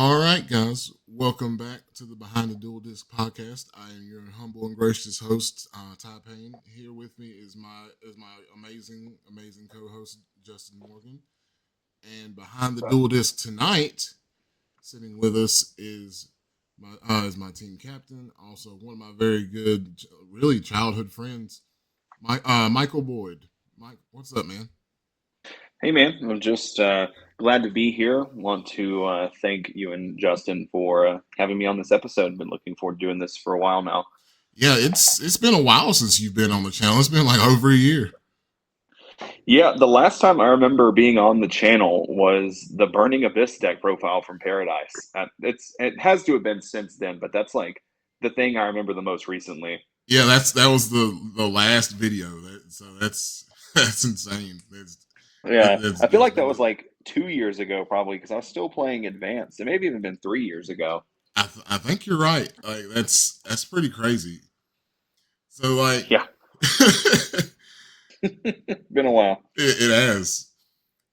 All right, guys, welcome back to the Behind the Dual Disc podcast. I am your humble and gracious host, Ty Payne. Here with me is my amazing co-host Justin Morgan. And behind the dual disc tonight, sitting with us is my team captain, also one of my very good, really childhood friends, Michael Boyd. Mike, what's up, man? Hey man, I'm just glad to be here. Want to thank you and Justin for having me on this episode. Been looking forward to doing this for a while now. Yeah, it's been a while since you've been on the channel. It's been like over a year. Yeah, the last time I remember being on the channel was the Burning Abyss deck profile from Paradise. It has to have been since then, but that's like the thing I remember the most recently. Yeah, that was the last video. So that's that's insane. Yeah, I feel That's like that been was like 2 years ago, probably because I was still playing Advanced. It maybe even been 3 years ago. I think you're right. Like that's pretty crazy. So like Yeah, been a while. it has.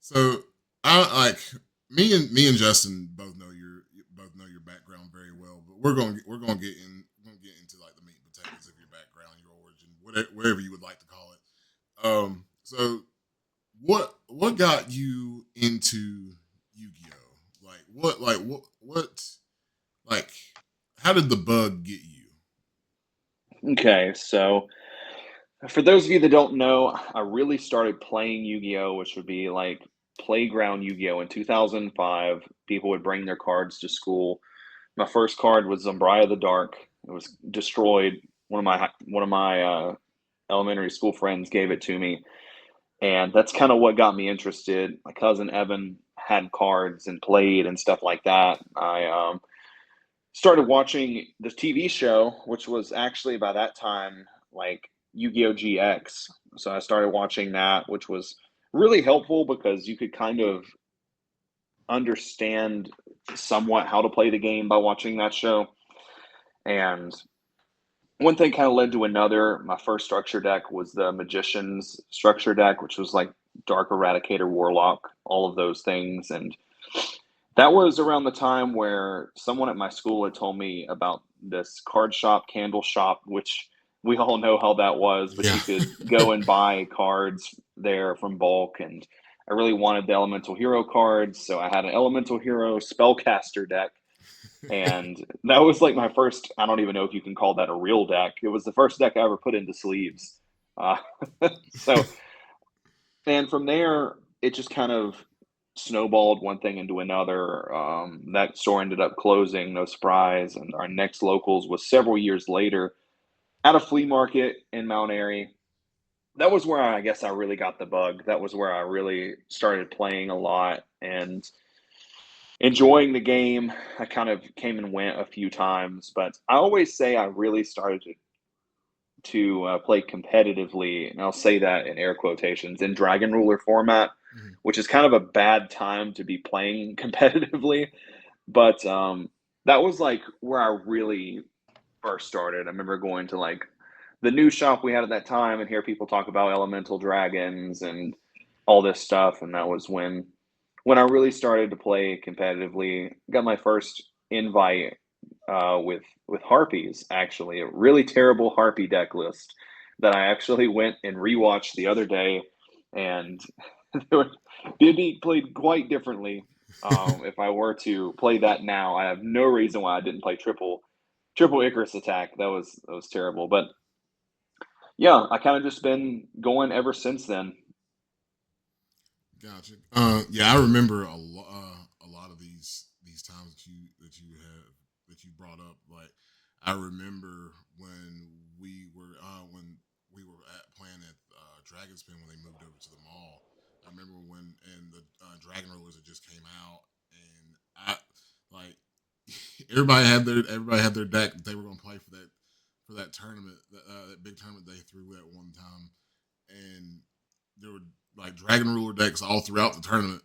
So I like me and Justin both know your background very well, but we're gonna get into like the meat and potatoes of your background, your origin, whatever you would like to call it. So what got you into Yu-Gi-Oh? What like how did the bug get you? Okay, so for those of you that don't know, I really started playing Yu-Gi-Oh, which would be like playground Yu-Gi-Oh in 2005. People would bring their cards to school. My first card was Zambria the Dark. It was destroyed. One of my elementary school friends gave it to me, and that's kind of what got me interested. My cousin Evan had cards and played and stuff like that. I started watching the TV show, which was actually by that time like Yu-Gi-Oh! GX. So I started watching that, which was really helpful because you could kind of understand somewhat how to play the game by watching that show. And one thing kind of led to another. My first structure deck was the Magician's structure deck, which was like Dark Eradicator, Warlock, all of those things. And that was around the time where someone at my school had told me about this card shop, candle shop, which we all know how that was, but Yeah. you could go and buy cards there from bulk. And I really wanted the Elemental Hero cards, so I had an Elemental Hero spellcaster deck. And that was like my first, I don't even know if you can call that a real deck. It was the first deck I ever put into sleeves. Uh, so and from there, it just kind of snowballed one thing into another. That store ended up closing, no surprise. And our next locals was several years later at a flea market in Mount Airy. That was where I guess I really got the bug. That was where I really started playing a lot and enjoying the game. I kind of came and went a few times, but I always say I really started to play competitively, and I'll say that in air quotations, in Dragon Ruler format, Mhm. which is kind of a bad time to be playing competitively. But that was like where I really first started. I remember going to like the new shop we had at that time and hear people talk about elemental dragons and all this stuff, and that was when I really started to play competitively. Got my first invite with harpies. Actually, a really terrible harpy deck list that I actually went and rewatched the other day, and it'd be played quite differently. If I were to play that now, I have no reason why I didn't play triple Icarus attack. That was terrible, but yeah, I kind of just been going ever since then. Gotcha. Yeah, I remember a lot of these times that you brought up. Like, I remember when we were at playing at Dragon's Pen when they moved over to the mall. I remember when and the Dragon Rollers had just came out, and I like everybody had their deck that they were going to play for that tournament, that big tournament they threw at one time, and there were like Dragon Ruler decks all throughout the tournament.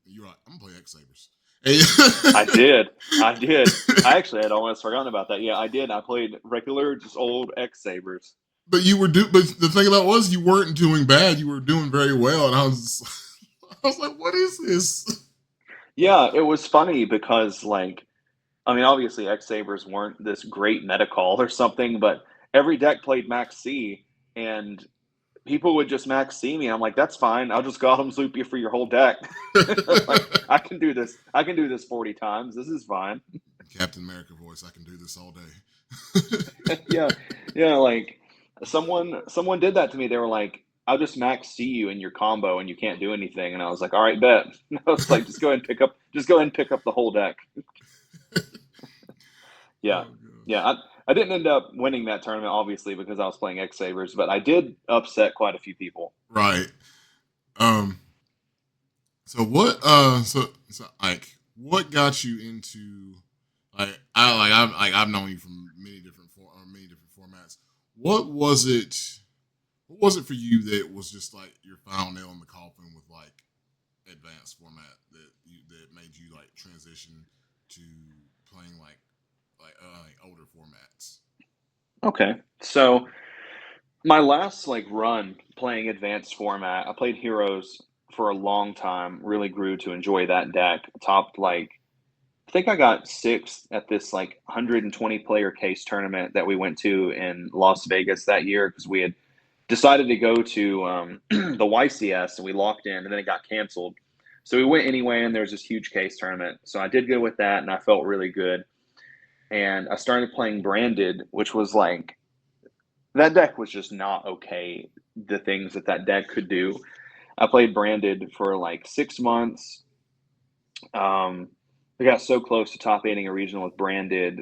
You're like, I'm gonna play X Sabers. I did. I did. I actually had almost forgotten about that. Yeah, I did. I played regular, just old X Sabers. But the thing about it was you weren't doing bad. You were doing very well, and I was like, what is this? Yeah, it was funny because like I mean, obviously X Sabers weren't this great meta call or something, but every deck played Max C, and people would just Max C me. I'm like, that's fine. I'll just Gotham Loop you for your whole deck. Like I can do this. I can do this 40 times. This is fine. Captain America voice. I can do this all day. Yeah, yeah. Like someone did that to me. They were like, "I'll just Max C you in your combo, and you can't do anything." And I was like, "All right, bet." I was like, just go ahead and pick up the whole deck." Yeah, Oh gosh. yeah. I didn't end up winning that tournament, obviously, because I was playing X Sabers, but I did upset quite a few people. Right. Um. So what? So like, what got you into I've known you from many different formats. What was it? What was it for you that was just like your final nail in the coffin with like advanced format that made you like transition to playing like older formats? Okay, so my last like run playing advanced format, I played Heroes for a long time. Really grew to enjoy that deck. Topped like I think I got sixth at this like 120 player case tournament that we went to in Las Vegas that year because we had decided to go to the YCS and we locked in and then it got canceled. So we went anyway and there's this huge case tournament. So I did good with that and I felt really good. And I started playing Branded, which was like that deck was just not okay. The things that that deck could do. I played Branded for like 6 months. I got so close to top eighting a regional with Branded.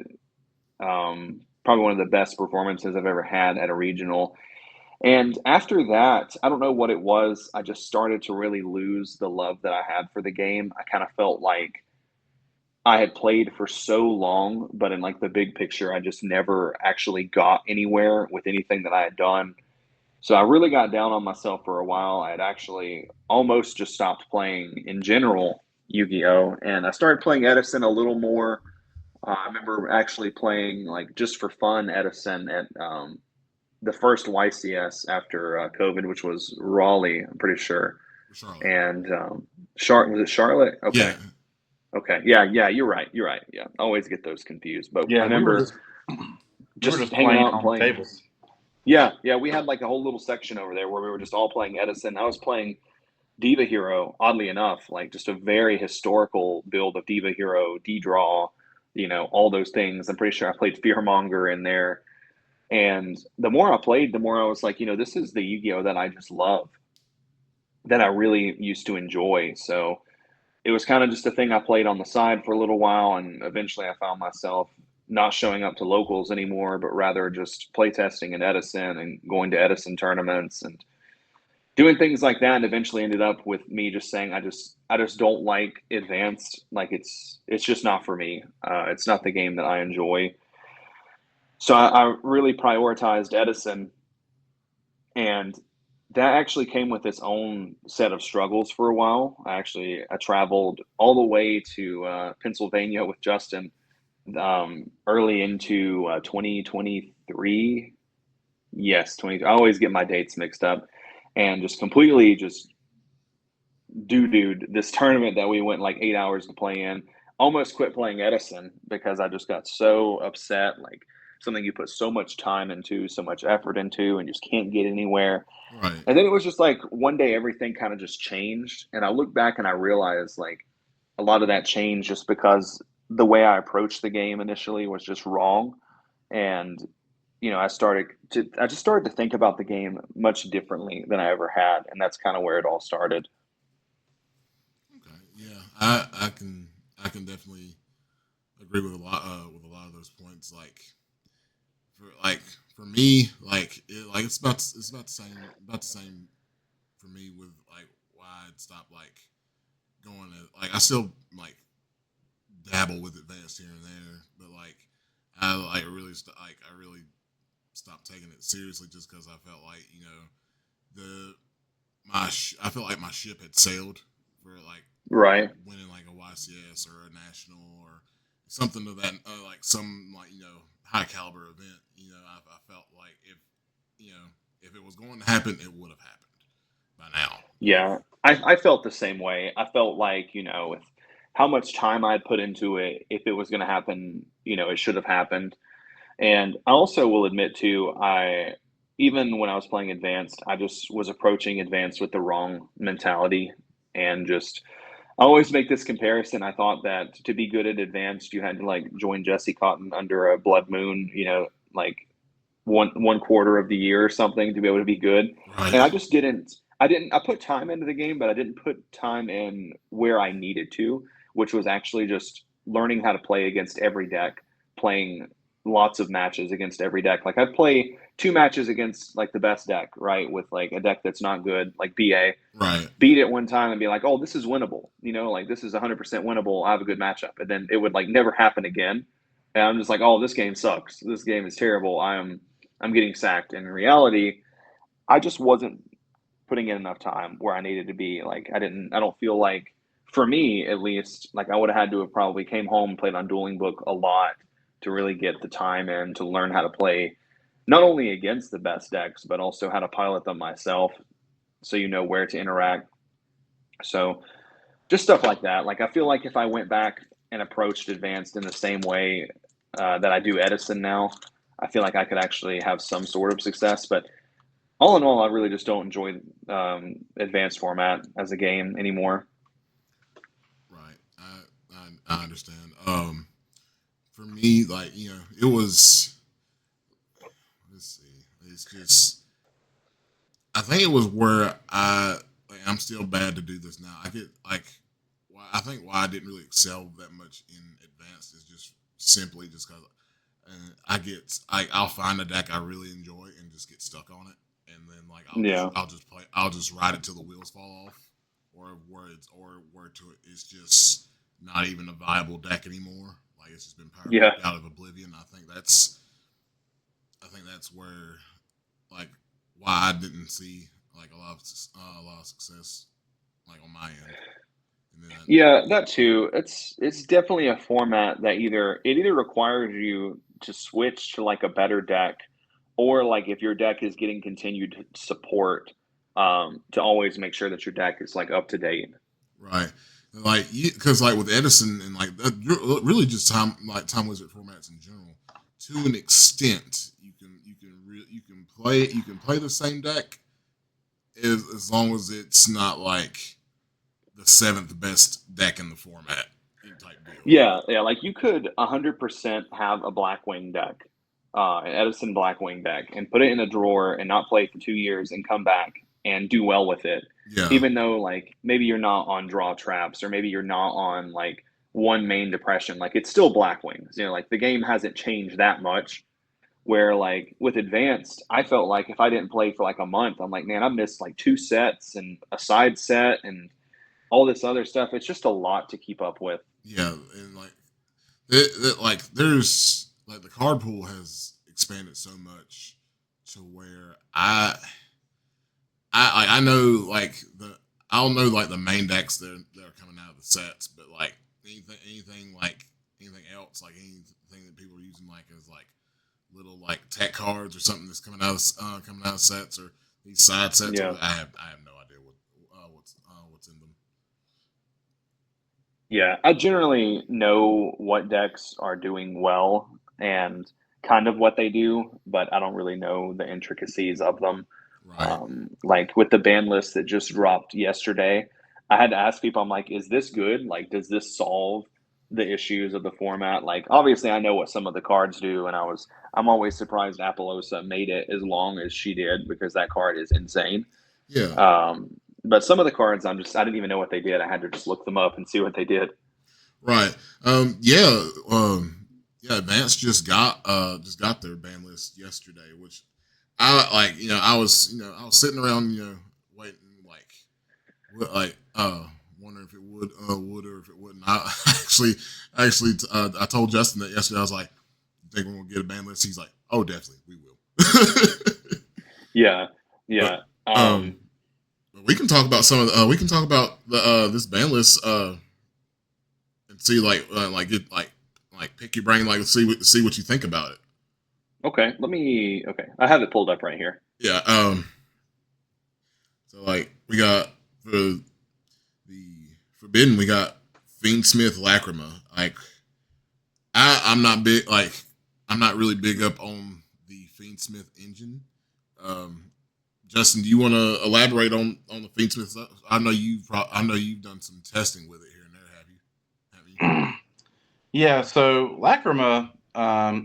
Probably one of the best performances I've ever had at a regional. And after that, I don't know what it was. I just started to really lose the love that I had for the game. I kind of felt like I had played for so long, but in like the big picture, I just never actually got anywhere with anything that I had done. So I really got down on myself for a while. I had actually almost just stopped playing in general Yu-Gi-Oh, and I started playing Edison a little more. I remember actually playing like just for fun Edison at the first YCS after COVID, which was Raleigh, I'm pretty sure. Charlotte. And was it Charlotte? Okay, Yeah. okay, yeah, yeah. You're right. You're right. Yeah, I always get those confused. But I Yeah, remember we were just just hanging playing out and on the playing. tables. Yeah, yeah. We had like a whole little section over there where we were just all playing Edison. I was playing Diva Hero, oddly enough, like just a very historical build of Diva Hero, D draw, all those things. I'm pretty sure I played Fearmonger in there. And the more I played, the more I was like, this is the Yu-Gi-Oh that I just love, that I really used to enjoy. So it was kind of just a thing I played on the side for a little while, and eventually I found myself not showing up to locals anymore, but rather just playtesting in Edison and going to Edison tournaments and doing things like that. And eventually ended up with me just saying I just don't like advanced. Like it's just not for me. It's not the game that I enjoy. So I really prioritized Edison, and that actually came with its own set of struggles for a while. I traveled all the way to Pennsylvania with Justin early into 2023. Yes, 20. I always get my dates mixed up, and just completely just dude this tournament that we went like 8 hours to play in. Almost quit playing Edison because I just got so upset. Like something you put so much time into, so much effort into, and just can't get anywhere. Right. And then it was just like one day everything kind of just changed. And I look back and I realized like a lot of that changed just because the way I approached the game initially was just wrong. And, I just started to think about the game much differently than I ever had. And that's kind of where it all started. Okay. Yeah. I can definitely agree with a lot of those points. For for me, it's about the same for me with like why I'd stop like going to like I still like dabble with advanced here and there, but like I really stopped taking it seriously just because I felt like the I felt like my ship had sailed for like Right. winning like a YCS or a national or something of that like some like high caliber event. I felt like if it was going to happen, it would have happened by now. Yeah. I felt the same way. I felt like, with how much time I'd put into it. If it was going to happen, it should have happened. And I also will admit too, I even when I was playing advanced, I just was approaching advanced with the wrong mentality and just I always make this comparison. I thought that to be good at advanced, you had to like join Jesse Cotton under a blood moon, like one quarter of the year or something to be able to be good. Right. And I just didn't. I didn't. I put time into the game, but I didn't put time in where I needed to, which was actually just learning how to play against every deck, playing lots of matches against every deck. Like I'd play two matches against like the best deck, right, with like a deck that's not good, like BA, Right. beat it one time and be like, oh, this is winnable. Like this is 100% winnable. I have a good matchup. And then it would like never happen again. And I'm just like, oh, this game sucks. This game is terrible. I'm getting sacked. And in reality, I just wasn't putting in enough time where I needed to be. Like I don't feel like for me at least, like I would have had to have probably came home and played on Dueling Book a lot to really get the time in to learn how to play not only against the best decks, but also how to pilot them myself so you know where to interact. So just stuff like that. Like I feel like if I went back and approached advanced in the same way that I do Edison now, I feel like I could actually have some sort of success. But all in all, I really just don't enjoy advanced format as a game anymore. Right. I understand. For me, like it was. Let's see. It's just. I think it was where I'm still bad to do this now. I get like. I think why I didn't really excel that much in advanced is just simply just because I'll find a deck I really enjoy and just get stuck on it, and then like Yeah. I'll just ride it till the wheels fall off, or where to it's just not even a viable deck anymore. Like it's just been power Yeah. out of oblivion. I think that's where like why I didn't see like a lot of success like on my end. And then Yeah, that too. It's definitely a format that either requires you to switch to like a better deck, or like if your deck is getting continued support, to always make sure that your deck is like up to date. right, like because like with Edison and like really just time wizard formats in general, to an extent, you can play the same deck as long as it's not like the seventh best deck in the format type deal. Yeah, like you could 100% have a Blackwing deck, an Edison Blackwing deck, and put it in a drawer and not play for 2 years and come back and do well with it. Yeah, Even though like maybe you're not on draw traps or maybe you're not on like one main depression, like it's still Blackwings. Like the game hasn't changed that much. Where like with advanced, I felt like if I didn't play for like a month, I'm like, man, I missed like two sets and a side set and all this other stuff. It's just a lot to keep up with. yeah, and like like there's like the card pool has expanded so much to where I know like I'll know like the main decks that are coming out of the sets, but like anything else, like anything that people are using like as like little like tech cards or something that's coming out of sets or these side sets. Yeah. I have no idea what's in them. Yeah, I generally know what decks are doing well and kind of what they do, but I don't really know the intricacies of them. Right. Like with the ban list that just dropped yesterday, I had to ask people, I'm like, is this good? Like, does this solve the issues of the format? Like, obviously, I know what some of the cards do, and I'm always surprised Apollosa made it as long as she did because that card is insane. Yeah. But some of the cards, I didn't even know what they did. I had to just look them up and see what they did. Right. Yeah. Yeah. Advance just got their ban list yesterday, which I like. I was sitting around waiting like wondering if it would or if it wouldn't. I I told Justin that yesterday. I was like, "You think we're gonna get a ban list?" He's like, "Oh, definitely, we will." Yeah, but yeah. we can talk about some of the, we can talk about the this ban list and see like pick your brain, like see what you think about it. Okay, okay, I have it pulled up right here. Yeah. So like we got for the forbidden, we got Fiendsmith Lacrima. Like I'm not big. Like I'm not really big up on the Fiendsmith engine. Um, Justin, do you want to elaborate on the Fiendsmith stuff? I know you've done some testing with it here and there. Have you? Have you? Yeah, so Lacrima,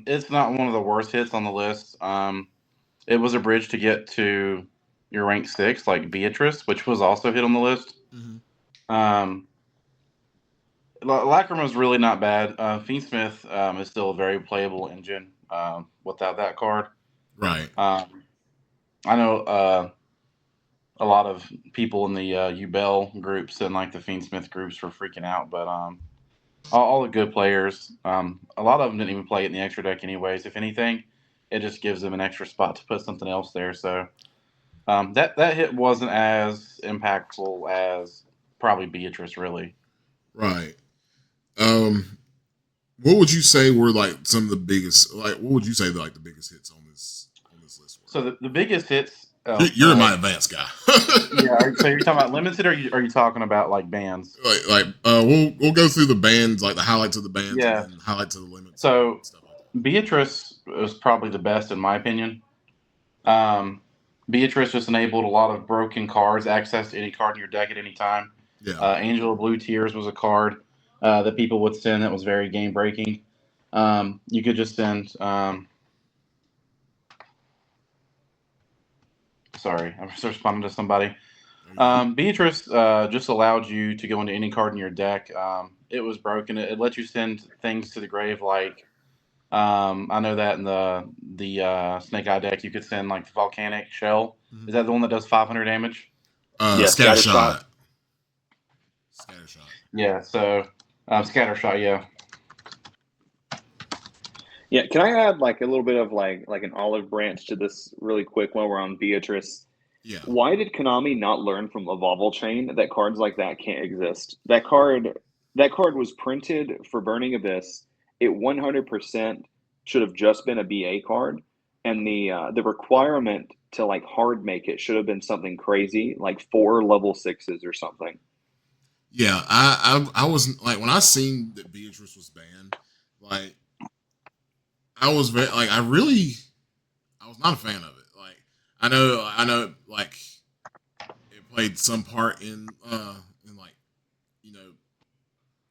it's not one of the worst hits on the list. It was a bridge to get to your rank six, like Beatrice, which was also hit on the list. Mm-hmm. Um, Lacrima is really not bad. Fiendsmith is still a very playable engine without that card. Right. Um, I know a lot of people in the UBell groups and like the Fiendsmith groups were freaking out, but all the good players, a lot of them didn't even play it in the extra deck anyways. If anything, it just gives them an extra spot to put something else there. So that hit wasn't as impactful as probably Beatrice really. Right. Um, what would you say were like some of the biggest? Like, what would you say like the biggest hits on this list were? So the biggest hits. You're my advanced guy. Yeah. So you're talking about limited, or are you talking about like bands? We'll go through the bands, like the highlights of the bands, and Yeah. then highlights of the limits and So stuff like that. Beatrice was probably the best in my opinion. Um, Beatrice just enabled a lot of broken cards, access to any card in your deck at any time. Yeah. Angel of Blue Tears was a card that people would send that was very game breaking. You could just send. Sorry, I was responding to somebody. There you go. Beatrice just allowed you to go into any card in your deck. It was broken. It let you send things to the grave like I know that in the Snake Eye deck, you could send like the Volcanic Shell. Mm-hmm. Is that the one that does 500 damage? Yeah, Scatter scatter shot. shot. Scatter shot. Yeah. So Scatter Shot. Yeah. Yeah, can I add like a little bit of like an olive branch to this really quick while we're on Beatrice? Yeah. Why did Konami not learn from Evolval Chain that cards like that can't exist? That card was printed for Burning Abyss. It 100% should have just been a BA card, and the requirement to like hard make it should have been something crazy, like 4 level 6s or something. Yeah. I wasn't like when I seen that Beatrice was banned. Like I was very like I was not a fan of it. Like I know like it played some part in like you know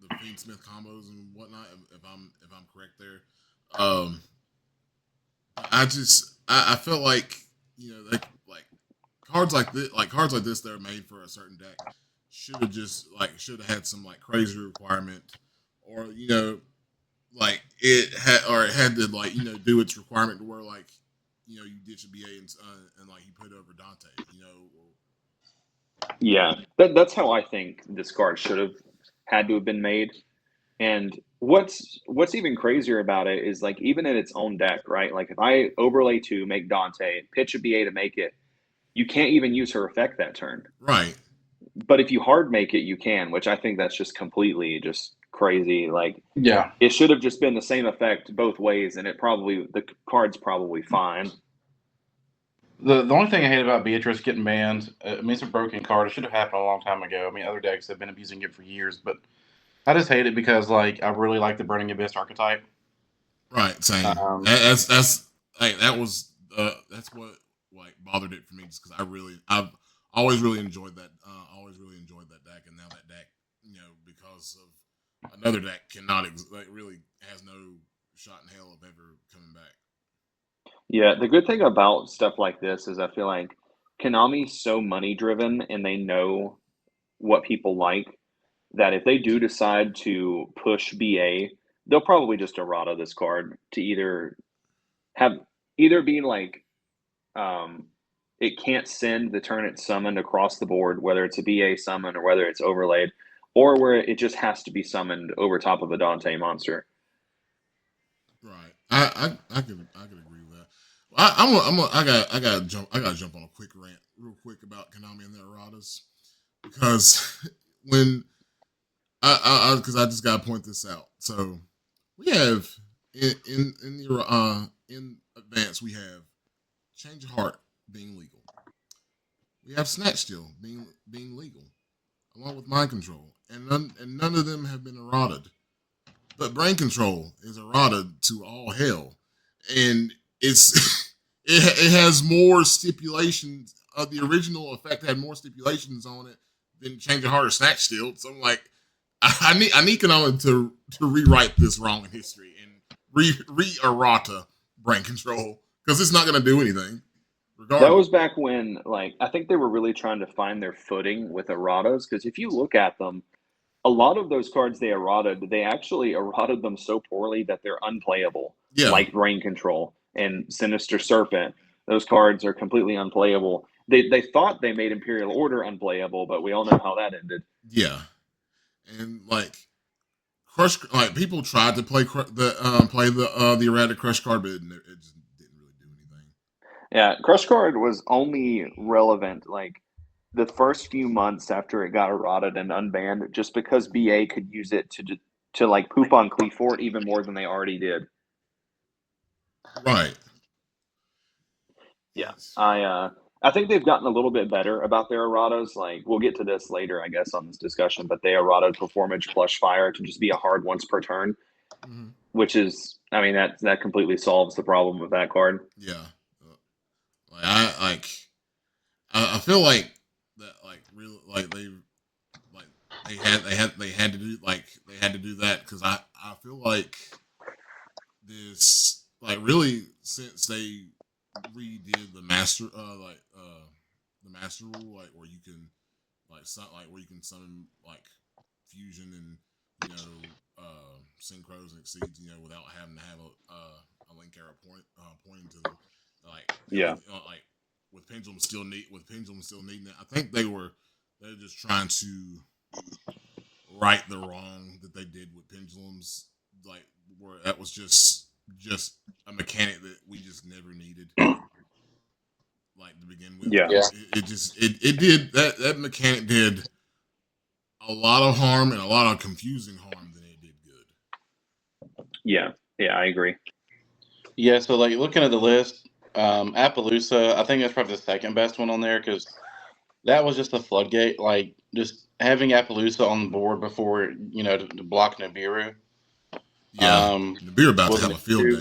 the Fiend Smith combos and whatnot. If I'm correct there, um, I felt like like cards like this that are made for a certain deck should have had some like crazy requirement or it had to like do its requirement to where like you ditch a BA and like you put over Dante Yeah, that's how I think this card should have had to have been made. And what's even crazier about it is like even in its own deck, right? Like if I overlay 2, make Dante, pitch a BA to make it, you can't even use her effect that turn. right. But if you hard make it, you can, which I think that's just completely just crazy. Like Yeah. it should have just been the same effect both ways, and the card's probably fine. The only thing I hate about Beatrice getting banned, I mean, it's a broken card. It should have happened a long time ago. I mean, other decks have been abusing it for years, but I just hate it because, like, I really like the Burning Abyss archetype. Right, same. Um, That's like that was that's what like bothered it for me just because I've always really enjoyed that always really enjoyed that deck and now that deck because of another deck cannot like really has no shot in hell of ever coming back. Yeah, the good thing about stuff like this is I feel like Konami's so money driven and they know what people like that if they do decide to push BA, they'll probably just errata this card to have either be like um, it can't send the turn it's summoned across the board, whether it's a BA summon or whether it's overlaid, or where it just has to be summoned over top of a Dante monster. Right. I could agree with that. I gotta jump on a quick rant real quick about Konami and their erratas because when because I just gotta point this out. So we have in advance we have Change of Heart being legal. We have Snatch Steal being legal, along with Mind Control, and none of them have been eroded. But brain control is eroded to all hell, and it's it has more stipulations. The original effect had more stipulations on it than Change Your Heart or Snatch Steal. So I'm like, I need Konami to rewrite this wrong in history and re errata brain control because it's not going to do anything That regardless. was back when, like, I think they were really trying to find their footing with erratas. Because if you look at them, a lot of those cards they errated, they actually errated them so poorly that they're unplayable, Yeah, like Brain Control and Sinister Serpent. Those cards are completely unplayable. They thought they made Imperial Order unplayable, but we all know how that ended. yeah, and like Crush, like people tried to play the errata Crush card, but it just didn't really do anything. Yeah, Crush Card was only relevant like the first few months after it got errated and unbanned, just because BA could use it to like poop on Cleefort even more than they already did. Right. Yeah, It's, I think they've gotten a little bit better about their erratas. Like we'll get to this later, I guess, on this discussion. But they errated Performance Plush Fire to just be a hard once per turn, mhm. which is, I mean, that completely solves the problem with that card. Yeah. Like I feel like that like real like like they had to do they had to do that because I feel like this like really since they redid the master rule like where you can like where you can summon like fusion and synchros and exceeds without having to have a link arrow pointing to them like Yeah, like with pendulum still needing it. I think they're just trying to right the wrong that they did with pendulums, like where that was just a mechanic that we just never needed, like to begin with. yeah, Yeah. It just it did that mechanic did a lot of harm and a lot of confusing harm than it did good. yeah, yeah. I agree. Yeah, so like looking at the list, Appaloosa, I think that's probably the second best one on there because that was just a floodgate. Like just having Appaloosa on the board before to block Nibiru Yeah, Nibiru about to was have an a field issue.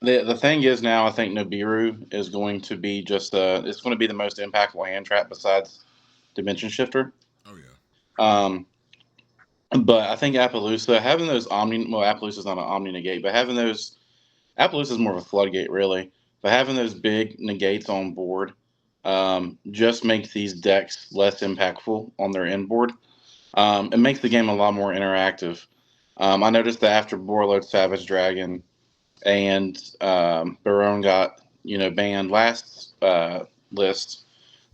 day. The thing is now I think Nibiru is going to be it's going to be the most impactful hand trap besides Dimension Shifter. Oh yeah, Um, but I think Appaloosa having those Appaloosa's not an Omni negate, but having those Appaloosa is more of a floodgate, really. But having those big negates on board just makes these decks less impactful on their end board. It makes the game a lot more interactive. I noticed that after Borload Savage Dragon and Barone got banned last list,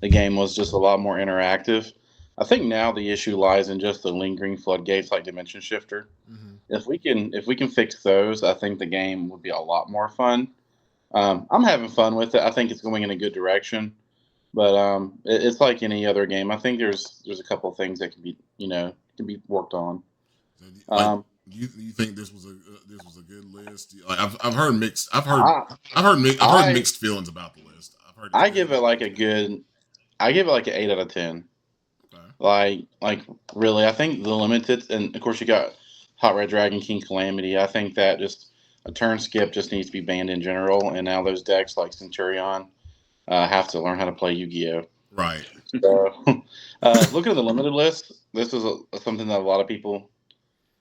the game was just a lot more interactive. I think now the issue lies in just the lingering floodgates like Dimension Shifter. mm-hmm. If we can fix those, I think the game would be a lot more fun. I'm having fun with it. I think it's going in a good direction, but it's like any other game. I think there's a couple of things that can be worked on. So, like, Um, you think this was a good list? Like, I've heard mixed. I I've heard I mixed feelings about the list. I've heard it's I good. give it I've heard like it's a bad. good. I give it like an 8 out of 10. Okay. Like really, I think the limited, and of course you got Hot Red Dragon King Calamity. I think that just a turn skip just needs to be banned in general. And now those decks like Centurion have to learn how to play Yu-Gi-Oh. Right. So, looking at the limited list, this is something that a lot of people,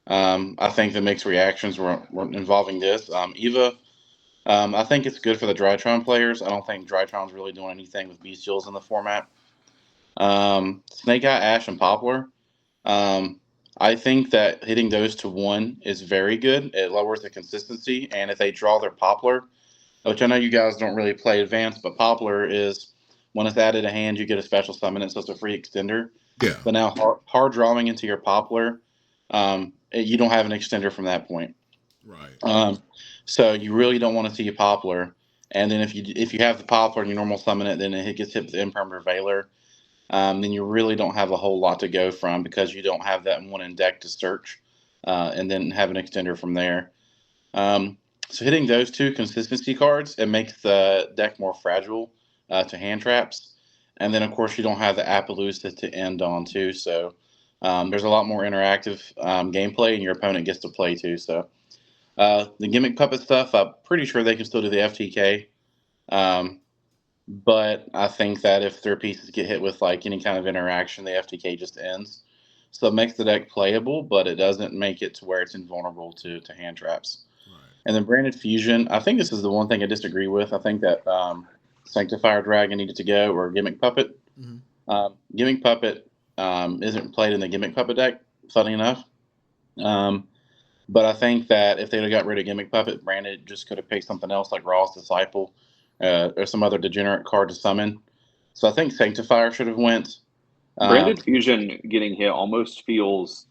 I think, the mixed reactions were involving this. Eva, I think it's good for the Drytron players. I don't think Drytron's really doing anything with Bestials in the format. Snake Eye, Ash, and Poplar. Um, I think that hitting those to one is very good. It lowers the consistency, and if they draw their Poplar, which I know you guys don't really play advanced, but Poplar is when it's added to hand, you get a special summon it, so it's a free extender. Yeah. But now hard drawing into your Poplar, you don't have an extender from that point. Right. Um, so you really don't want to see a Poplar. And then if you have the Poplar and you normal summon it, then it gets hit with Impermanent Veiler. Then you really don't have a whole lot to go from because you don't have that one in deck to search, and then have an extender from there. Um, so hitting those two consistency cards, it makes the deck more fragile to hand traps. And then of course you don't have the Appaloosa to end on too. So There's a lot more interactive gameplay, and your opponent gets to play too. So the gimmick puppet stuff, I'm pretty sure they can still do the FTK. Um, but I think that if their pieces get hit with like any kind of interaction, the FTK just ends. So it makes the deck playable, but it doesn't make it to where it's invulnerable to hand traps. Right. And then Branded Fusion, I think this is the one thing I disagree with. I think that Sanctifier Dragon needed to go, or Gimmick Puppet. Mm-hmm. Gimmick Puppet isn't played in the Gimmick Puppet deck, funny enough. Um, but I think that if they'd have got rid of Gimmick Puppet, Branded just could have picked something else like Raw's Disciple or some other degenerate card to summon. So I think Sanctifier should have went. Um, Branded Fusion getting hit almost feels,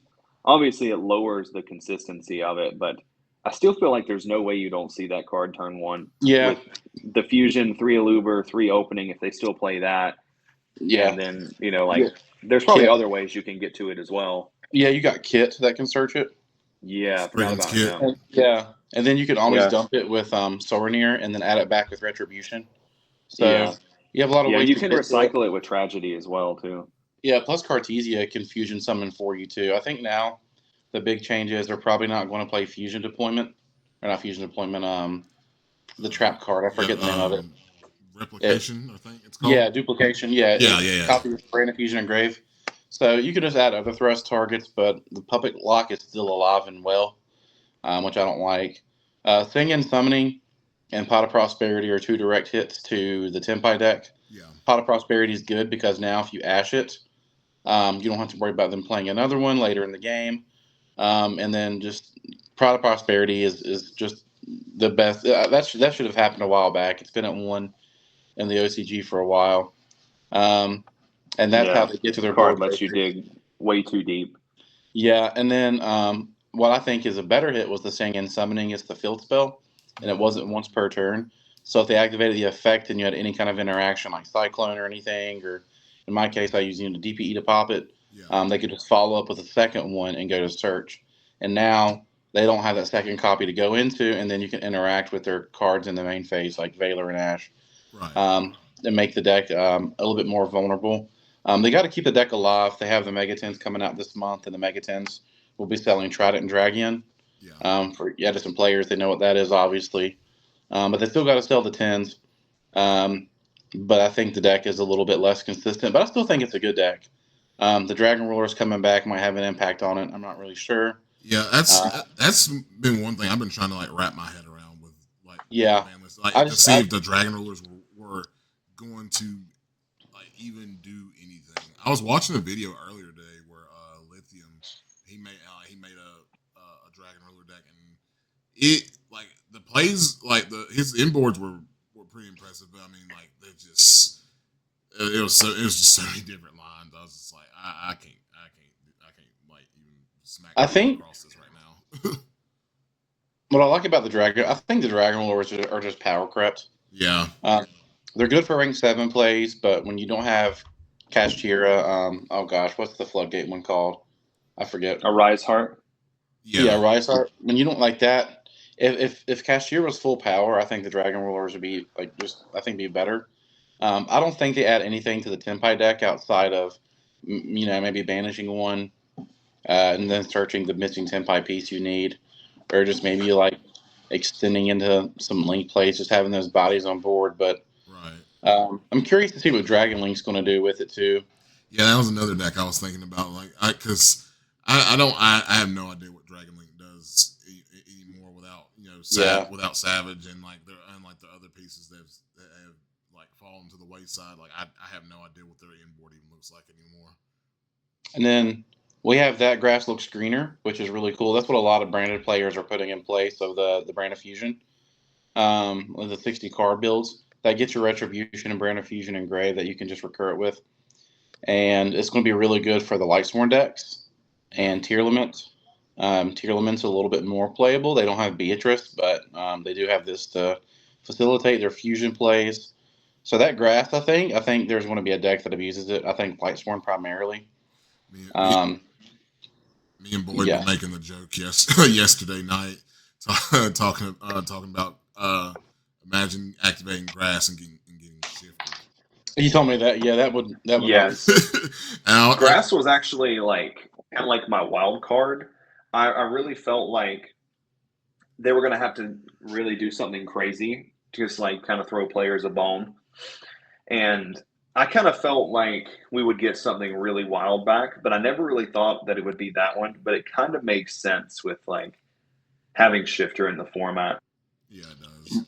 obviously it lowers the consistency of it, but I still feel like there's no way you don't see that card turn one yeah, with the Fusion, 3 Eluber, 3 opening if they still play that. yeah, And then, like yeah. there's probably Kit. other ways you can get to it as well. Yeah, you got Kit that can search it. Yeah, I forgot Spriggan's about kit. him. Yeah, and then you can always Yeah. dump it with Sovereign and then add it back with Retribution. So Yeah. you have a lot of Yeah, and ways you to can get to it. recycle it with Tragedy as well too. Yeah, plus Cartesia can fusion summon for you too. I think now the big change is they're probably not going to play fusion deployment, or not fusion deployment. The trap card. I Yeah. forget the name of it. Replication, I think it's called. Yeah, duplication. Yeah, Yeah, yeah, yeah. copy of Branded Fusion Engrave. So you can just add other thrust targets, but the puppet lock is still alive and well, which I don't like. Sing and Summoning and Pot of Prosperity are two direct hits to the Tempai deck. Yeah. Pot of Prosperity is good because now if you ash it, you don't have to worry about them playing another one later in the game. And then just Pot of Prosperity is just the best. That should have happened a while back. It's been at one in the OCG for a while. And that's how Yeah. they get to their Card board lets you breakers. dig way too deep. Yeah, and then what I think is a better hit was the Sing and Summoning. It's the field spell, and it wasn't once per turn. So if they activated the effect and you had any kind of interaction like Cyclone or anything, or in my case, I used the DPE to pop it, Yeah. they could just follow up with a second one and go to search. And now they don't have that second copy to go into, and then you can interact with their cards in the main phase like Valor and Ash, Right. and make the deck a little bit more vulnerable. They got to keep the deck alive. They have the Megatens coming out this month, and the Megatens will be selling Trident and Dragon. Yeah. For Edison players, they know what that is, obviously. But they still got to sell the tens. But I think the deck is a little bit less consistent. But I still think it's a good deck. The Dragon Rulers coming back might have an impact on it. I'm not really sure. Yeah, that's been one thing I've been trying to like wrap my head around with like Yeah, bandless, like I to just see I, if the Dragon Rulers were going to like even do anything. I was watching a video earlier today where Lithium he made a Dragon Ruler deck, and it like the plays like his inboards were pretty impressive, but I mean like they just it was just so many different lines. I was just like I can't like even smack I my head think across this right now. what I like about the Dragon, I think the Dragon Rulers are just power crept. Yeah. They're good for rank 7 plays, but when you don't have Kashtira, oh gosh, what's the floodgate one called? I forget. A Rise Heart. Yeah, Yeah. Rise Art. When you don't like that, if Kashtira was full power, I think the Dragon Rulers would be like just I think be better. I don't think they add anything to the Tempai deck outside of maybe banishing one and then searching the missing Tempai piece you need, or just maybe like extending into some link plays, just having those bodies on board. But Right. I'm curious to see what Dragon Link's going to do with it too. Yeah, that was another deck I was thinking about. Like, because I have no idea what Dragon Link does anymore without Yeah, without Savage and like the other pieces that have like fallen to the wayside. Like, I have no idea what their inboard even looks like anymore. and then we have that grass looks greener, which is really cool. That's what a lot of branded players are putting in place of the brand of fusion. The 60 card builds that gets your retribution and brand of fusion and gray that you can just recur it with, and it's going to be really good for the Lightsworn decks and tier limit. Tier limit's a little bit more playable. They don't have Beatrice, but they do have this to facilitate their fusion plays. So that grass, I think there's going to be a deck that abuses it. I think Lightsworn primarily. Me, me, Um, me and Boyd were yeah, making the joke yesterday night, talking about imagine activating grass and getting shifted. you told me that. Yeah, that would Yes. Now, Grass was actually like and like my wild card, I really felt like they were going to have to really do something crazy to just like kind of throw players a bone. And I kind of felt like we would get something really wild back, but I never really thought that it would be that one. But it kind of makes sense with like having Shifter in the format. Yeah, it does.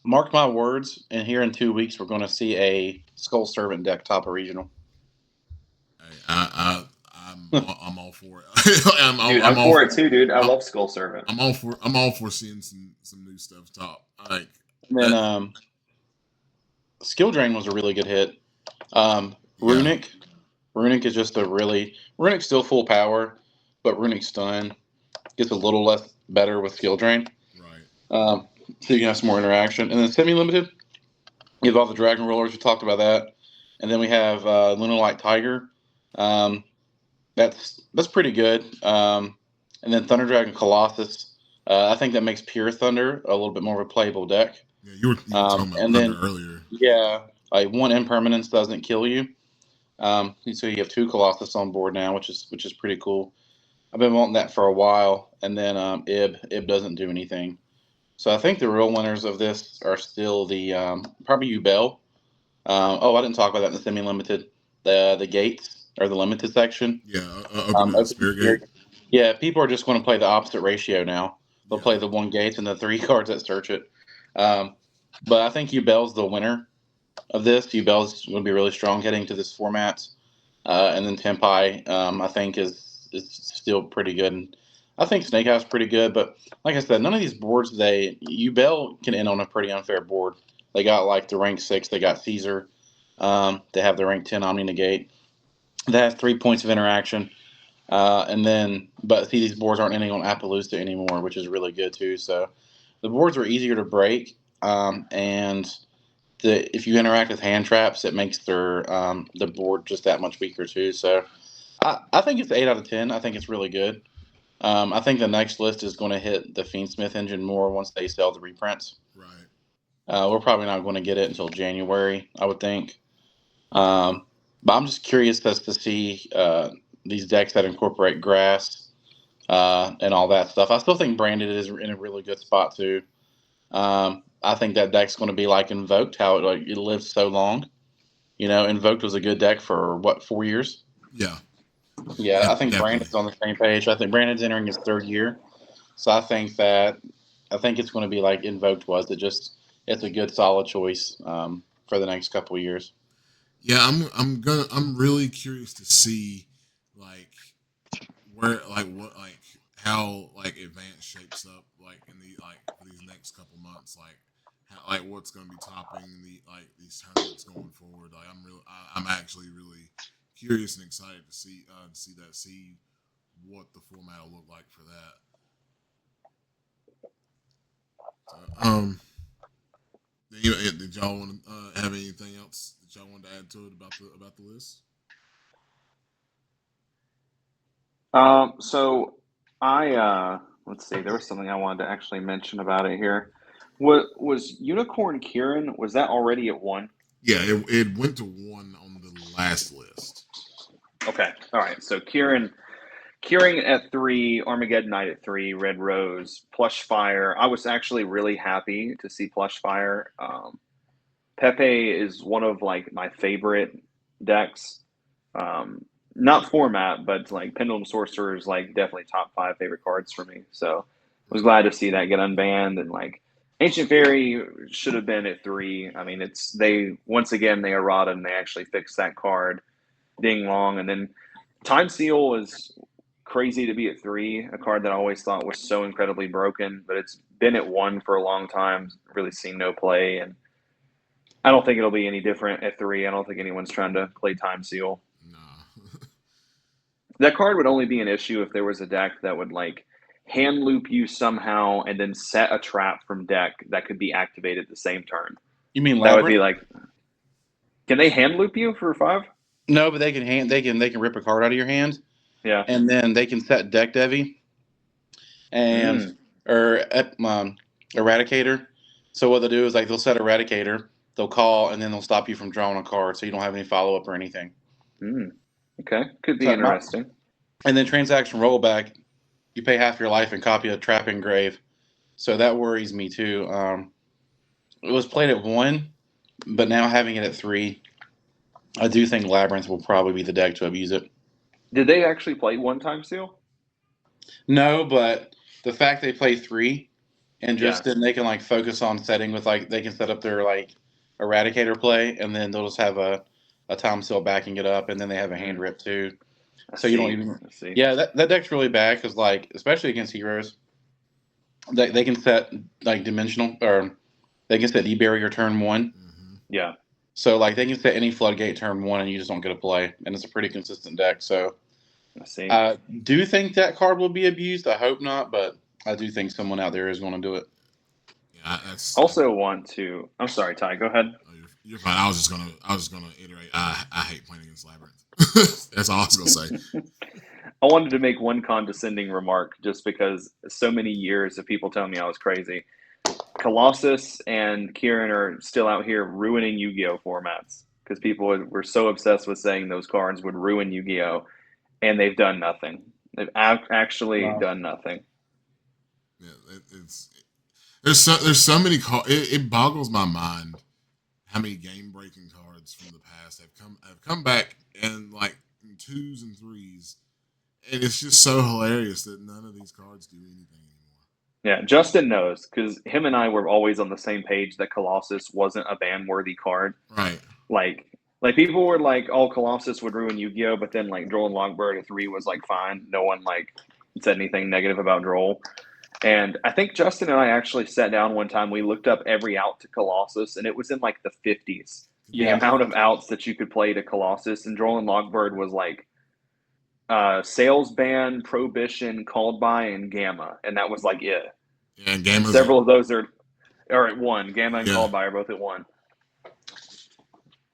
Mark my words, and here in 2 weeks we're going to see a Skull Servant deck top a regional. Hey, I'm all for it. Dude, I'm I'm all for for, it too, dude. I I'm, love Skull Servant. I'm all for seeing some new stuff top. Like And then that. Skill Drain was a really good hit. Yeah, Runic is just a really Runic's still full power, but Runic Stun gets a little less better with Skill Drain. right. So you can have some more interaction. And then semi-limited, you have all the Dragon Rollers. We talked about that. And then we have Lunalight Tiger. Um, that's pretty good. And then Thunder Dragon Colossus. I think that makes Pure Thunder a little bit more of a playable deck. Yeah, you were talking about And Thunder then earlier. yeah, like one impermanence doesn't kill you. So you have two Colossus on board now, which is pretty cool. I've been wanting that for a while. And then Ib doesn't do anything. So I think the real winners of this are still the probably Ubel. I didn't talk about that in the semi-limited. The gates or the limited section. Yeah, open the Open Spirit Gate. Spirit. Yeah, people are just going to play the opposite ratio now. They'll Yeah, play the one gates and the three cards that search it. Um, but I think Ubel's the winner of this. Ubel's going to be really strong heading to this format. And then Tempai, I think is still pretty good. And I think Snake House is pretty good, but like I said, none of these boards Ubel can end on a pretty unfair board. They got like the rank 6, they got Caesar. They have the rank 10 Omni Negate. That has 3 points of interaction. But see, these boards aren't ending on Appaloosa anymore, which is really good too. So the boards are easier to break, and if you interact with hand traps, it makes the board just that much weaker too. So I think it's 8 out of 10. I think it's really good. I think the next list is going to hit the Fiendsmith engine more once they sell the reprints. right. We're probably not going to get it until January, I would think. But I'm just curious as to see these decks that incorporate grass and all that stuff. I still think Branded is in a really good spot too. I think that deck's going to be like Invoked, how it lived so long. Invoked was a good deck for what 4 years. Yeah, Yeah, I think definitely. Brandon's on the same page. I think Brandon's entering his third year, so I think it's going to be like Invoked was. It's a good solid choice for the next couple of years. Yeah, I'm really curious to see like where like what like how like advance shapes up like in the like for these next couple months like how, like what's going to be topping the like these tournaments going forward. Like I'm actually really curious and excited to see what the format will look like for that. So, did y'all want to have anything else that y'all wanted to add to it about the list? So I let's see, there was something I wanted to actually mention about it here. What was Unicorn Kieran? Was that already at one? Yeah, it went to one on the last list. Okay, all right. So Kieran at three, Armageddon Knight at three, Red Rose, Plush Fire. I was actually really happy to see Plush Fire. Pepe is one of like my favorite decks. Um, Not format, but like Pendulum Sorcerer is like definitely top five favorite cards for me. So I was glad to see that get unbanned, and like Ancient Fairy should have been at three. I mean, it's they once again they errata and they actually fixed that card. Ding Long, and then Time Seal is crazy to be at three, a card that I always thought was so incredibly broken, but it's been at one for a long time, really seen no play, and I don't think it'll be any different at three. I don't think anyone's trying to play Time Seal. Nah. That card would only be an issue if there was a deck that would like hand loop you somehow and then set a trap from deck that could be activated the same turn. You mean That would be Labyrinth? like, can they hand loop you for five? No, but they can rip a card out of your hand, Yeah. and then they can set Deck Devi and Mm, or Eradicator. So what they'll do is like they'll set Eradicator, they'll call, and then they'll stop you from drawing a card, so you don't have any follow up or anything. mm. Okay. Could be So interesting. And then transaction rollback, you pay half your life and copy a trap engrave. So that worries me too. It was played at 1, but now having it at 3, I do think Labyrinth will probably be the deck to abuse it. Did they actually play one time seal? No, but the fact they play 3 and Yeah. just then they can like focus on setting with like they can set up their like Eradicator play and then they'll just have a time seal backing it up and then they have a hand rip too. So you don't even. Yeah, that deck's really bad because like especially against heroes, they can set like dimensional or they can set E-barrier turn 1. Mm-hmm. Yeah. So like they can set any floodgate turn 1 and you just don't get a play, and it's a pretty consistent deck. So I see. I do think that card will be abused. I hope not, but I do think someone out there is going to do it. Yeah, also want to. I'm sorry, Ty. Go ahead. Oh, you're fine. I was just gonna iterate. I hate playing against Labyrinth. That's all I was gonna say. I wanted to make one condescending remark just because so many years of people telling me I was crazy. Colossus and Kieran are still out here ruining Yu-Gi-Oh formats because people were so obsessed with saying those cards would ruin Yu-Gi-Oh, and they've done nothing. They've actually done nothing. Yeah, there's so many cards. It boggles my mind how many game breaking cards from the past have come back and like in 2s and 3s, and it's just so hilarious that none of these cards do anything anymore. Yeah, Justin knows because him and I were always on the same page that Colossus wasn't a ban-worthy card. Right. Like people were like, "Oh, Colossus would ruin Yu-Gi-Oh," but then like Droll and Longbird at 3 was like fine. No one like said anything negative about Droll. And I think Justin and I actually sat down one time. We looked up every out to Colossus, and it was in like the 50s. The amount of outs that you could play to Colossus, and Droll and Longbird was like sales ban, prohibition, called by, and gamma, and that was like it. Yeah, and gamma. Several of those are at 1. Gamma and Yeah. called by are both at 1.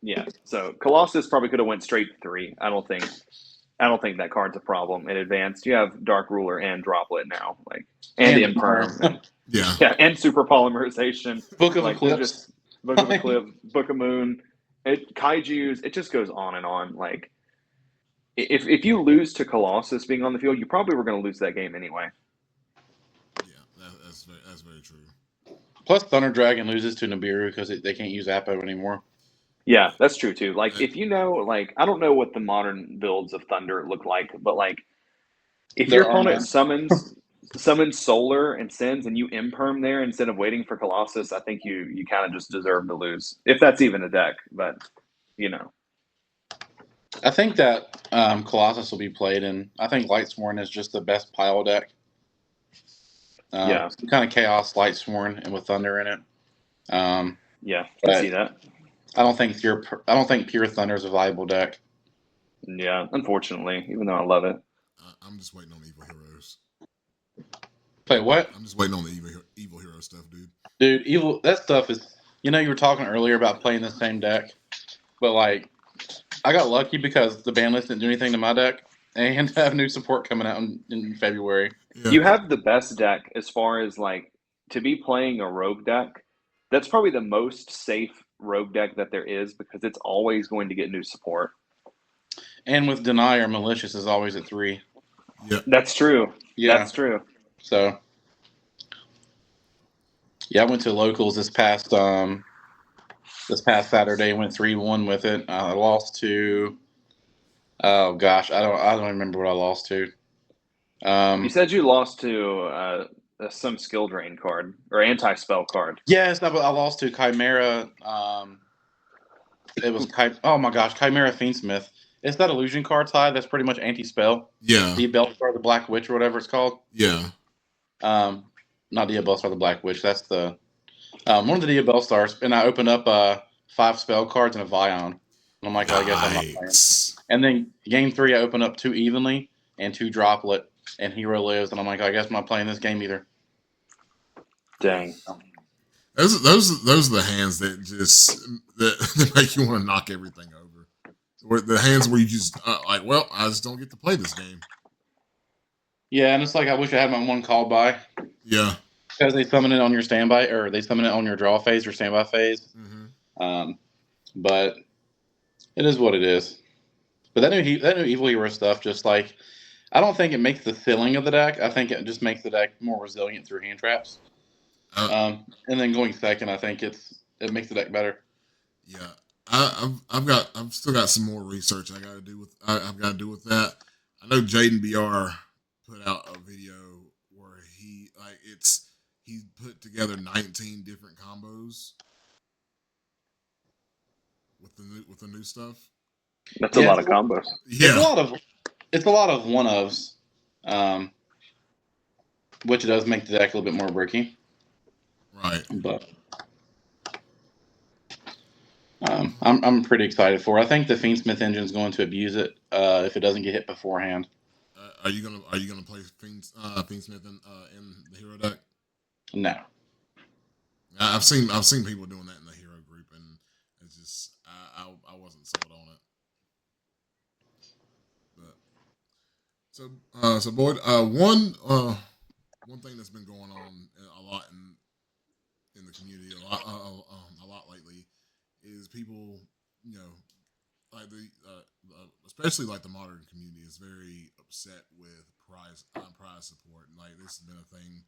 Yeah, so Colossus probably could have went straight to 3. I don't think that card's a problem. In advanced, you have Dark Ruler and Droplet now, like and Imperm, yeah, and Super Polymerization, Book of like Eclipse, Book of Eclipse, Book of Moon, Kaiju's. It just goes on and on. Like if you lose to Colossus being on the field, you probably were going to lose that game anyway. Yeah, that's very true. Plus, Thunder Dragon loses to Nibiru because they can't use Apo anymore. Yeah, that's true too. Like if you know, like I don't know what the modern builds of Thunder look like, but like if your opponent summons Solar and sends and you imperm there instead of waiting for Colossus, I think you kind of just deserve to lose if that's even a deck. But I think that Colossus will be played, and I think Lightsworn is just the best pile deck. Some kind of chaos Lightsworn and with Thunder in it. Yeah, I can see that. I don't think pure Thunder is a viable deck. Yeah, unfortunately, even though I love it. I'm just waiting on Evil Heroes. Play what? I'm just waiting on the Evil Hero stuff, dude. Dude, that stuff is. You were talking earlier about playing the same deck, but like, I got lucky because the ban list didn't do anything to my deck, and I have new support coming out in February. Yeah. You have the best deck as far as like to be playing a rogue deck. That's probably the most safe rogue deck that there is because it's always going to get new support. And with Deny or Malicious is always at 3. Yeah, that's true. Yeah, that's true. So, yeah, I went to locals this past Saturday. Went 3-1 with it. I lost to. Oh gosh, I don't remember what I lost to. You said you lost to some skill drain card or anti-spell card. Yes, I lost to Chimera. It was oh my gosh, Chimera Fiendsmith. It's that illusion card side that's pretty much anti-spell. Yeah. Diabellstar the Black Witch or whatever it's called. Yeah. Not Diabellstar the Black Witch. That's the one of the Diabellstars. And I opened up 5 spell cards and a Vion. And I'm like, I guess I'm not playing. And then game 3, I opened up 2 Evenly and 2 Droplet and Hero Lives. And I'm like, I guess I'm not playing this game either. Dang. Those are the hands that make you want to knock everything over. Or the hands where you just like, well, I just don't get to play this game. Yeah, and it's like I wish I had my one called by. Yeah. Because they summon it on your standby, or they summon it on your draw phase or standby phase. Mm-hmm. But it is what it is. But that new Evil Hero stuff, just like I don't think it makes the ceiling of the deck. I think it just makes the deck more resilient through hand traps. Uh, And then going second, I think it makes the deck better. yeah, I've still got some more research I got to do with I've got to do with that. I know Jaden Br put out a video where he put together 19 different combos with the new stuff. That's a Yeah, lot of combos. it's a Yeah, lot of it's a lot of one ofs, um, which does make the deck a little bit more bricky. right. But I'm pretty excited for it. I think the Fiendsmith engine is going to abuse it if it doesn't get hit beforehand. Are you gonna play Fiendsmith in the hero deck? No. I've seen people doing that in the hero group, and it's just I wasn't sold on it. But so Boyd, one thing that's been going on a lot in the community a lot lately is people, you know, like especially like the modern community is very upset with prize support. And like this has been a thing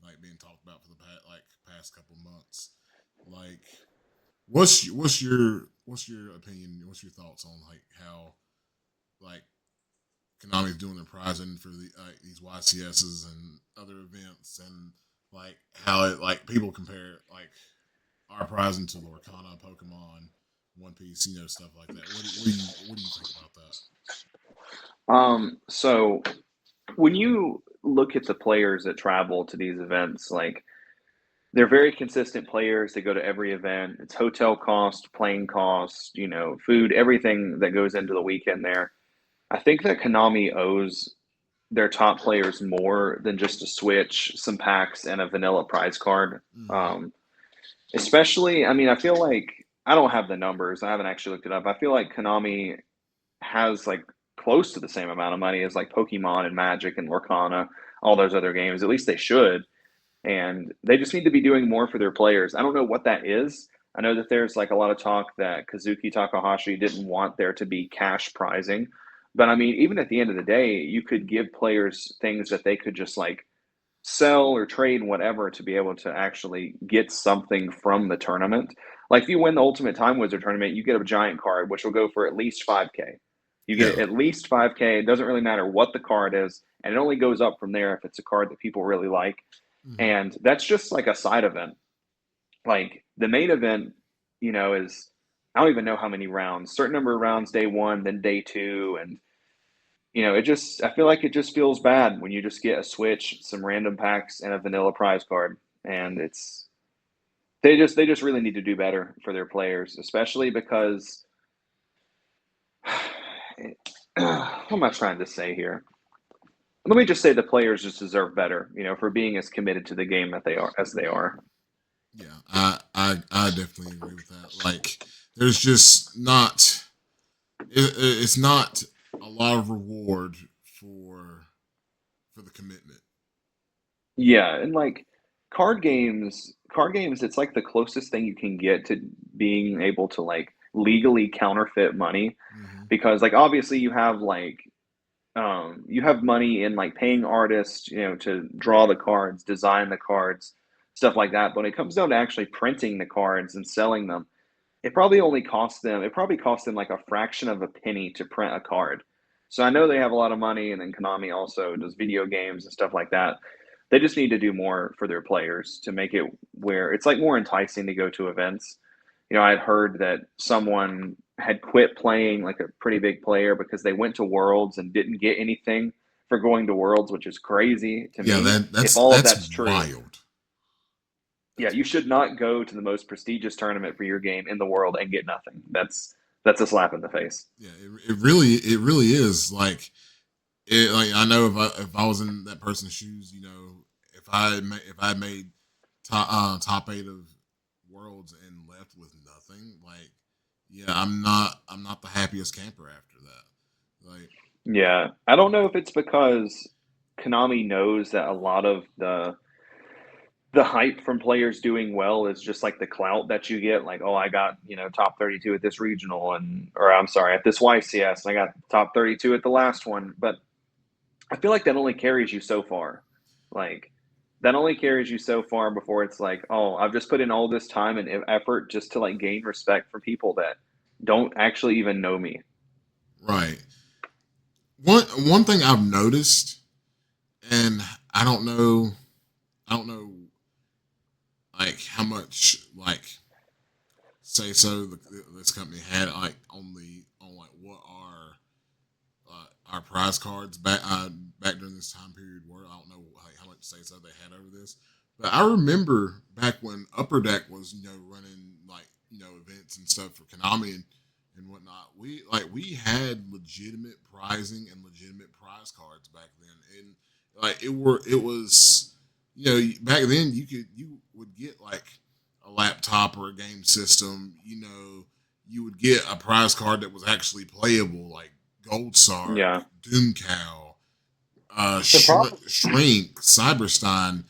like being talked about for the past couple months. Like, what's your opinion? What's your thoughts on like how like Konami's doing their prizing for these YCSs and other events, and like how it like people compare like our prizing to Lorcana, Pokemon, One Piece, stuff like that. What do you think about So when you look at the players that travel to these events, like they're very consistent players. They go to every event. It's hotel cost, plane cost, food, everything that goes into the weekend there. I think that Konami owes their top players more than just a Switch, some packs, and a vanilla prize card. that? Especially, I mean, I feel like I don't have the numbers. I haven't actually looked it up. I feel like Konami has like close to the same amount of money as like Pokemon and Magic and Lorcana, all those other games. At least they should. And they just need to be doing more for their players. I don't know what that is. I know that there's like a lot of talk that Kazuki Takahashi didn't want there to be cash prizing. But I mean, even at the end of the day, you could give players things that they could just like sell or trade whatever to be able to actually get something from the tournament. Like if you win the Ultimate Time Wizard tournament, you get a giant card, which will go for at least 5K. You get Yeah. at least 5K. It doesn't really matter what the card is, and it only goes up from there if it's a card that people really like. Hmm. And that's just like a side event. Like the main event, is I don't even know how many rounds. Certain number of rounds day one, then day two, and I feel like it just feels bad when you just get a Switch, some random packs, and a vanilla prize card. And they just really need to do better for their players, especially because what am I trying to say here? Let me just say the players just deserve better, for being as committed to the game that they are as they are. Yeah, I definitely agree with that. Like, there's just not it's not a lot of reward for for the commitment. Yeah, and like card games, it's like the closest thing you can get to being able to like legally counterfeit money Hmm. because like obviously you have money in like paying artists, to draw the cards, design the cards, stuff like that. But when it comes down to actually printing the cards and selling them, it probably costs them like a fraction of a penny to print a card. So I know they have a lot of money, and then Konami also does video games and stuff like that. They just need to do more for their players to make it where it's like more enticing to go to events. I'd heard that someone had quit playing, like a pretty big player, because they went to Worlds and didn't get anything for going to Worlds, which is crazy to Yeah, me. If all of that's that's true, wild. yeah, That's you should not go to the most prestigious tournament for your game in the world and get nothing. That's a slap in the face. yeah. It really is like I know if I was in that person's shoes, if I had made top eight of worlds and left with nothing, like yeah, I'm not the happiest camper after that. Like Yeah, I don't know if it's because Konami knows that a lot of the hype from players doing well is just like the clout that you get, like, oh, I got, top 32 at this regional, or I'm sorry, at this YCS, and I got top 32 at the last one. But I feel like that only carries you so far. Like that only carries you so far before it's like, oh, I've just put in all this time and effort just to like gain respect from people that don't actually even know me. Right. One thing I've noticed, and I don't know, I don't know, like how much like say so this company had like on like what our prize cards back during this time period were. I don't know like how much say so they had over this, but I remember back when Upper Deck was running like events and stuff for Konami and whatnot. We had legitimate prizing and legitimate prize cards back then, and like it was back then you would get like a laptop or a game system. You would get a prize card that was actually playable, like Gold Sarg, Yeah. Doom Cow, The problem, Shrink, Cyberstein.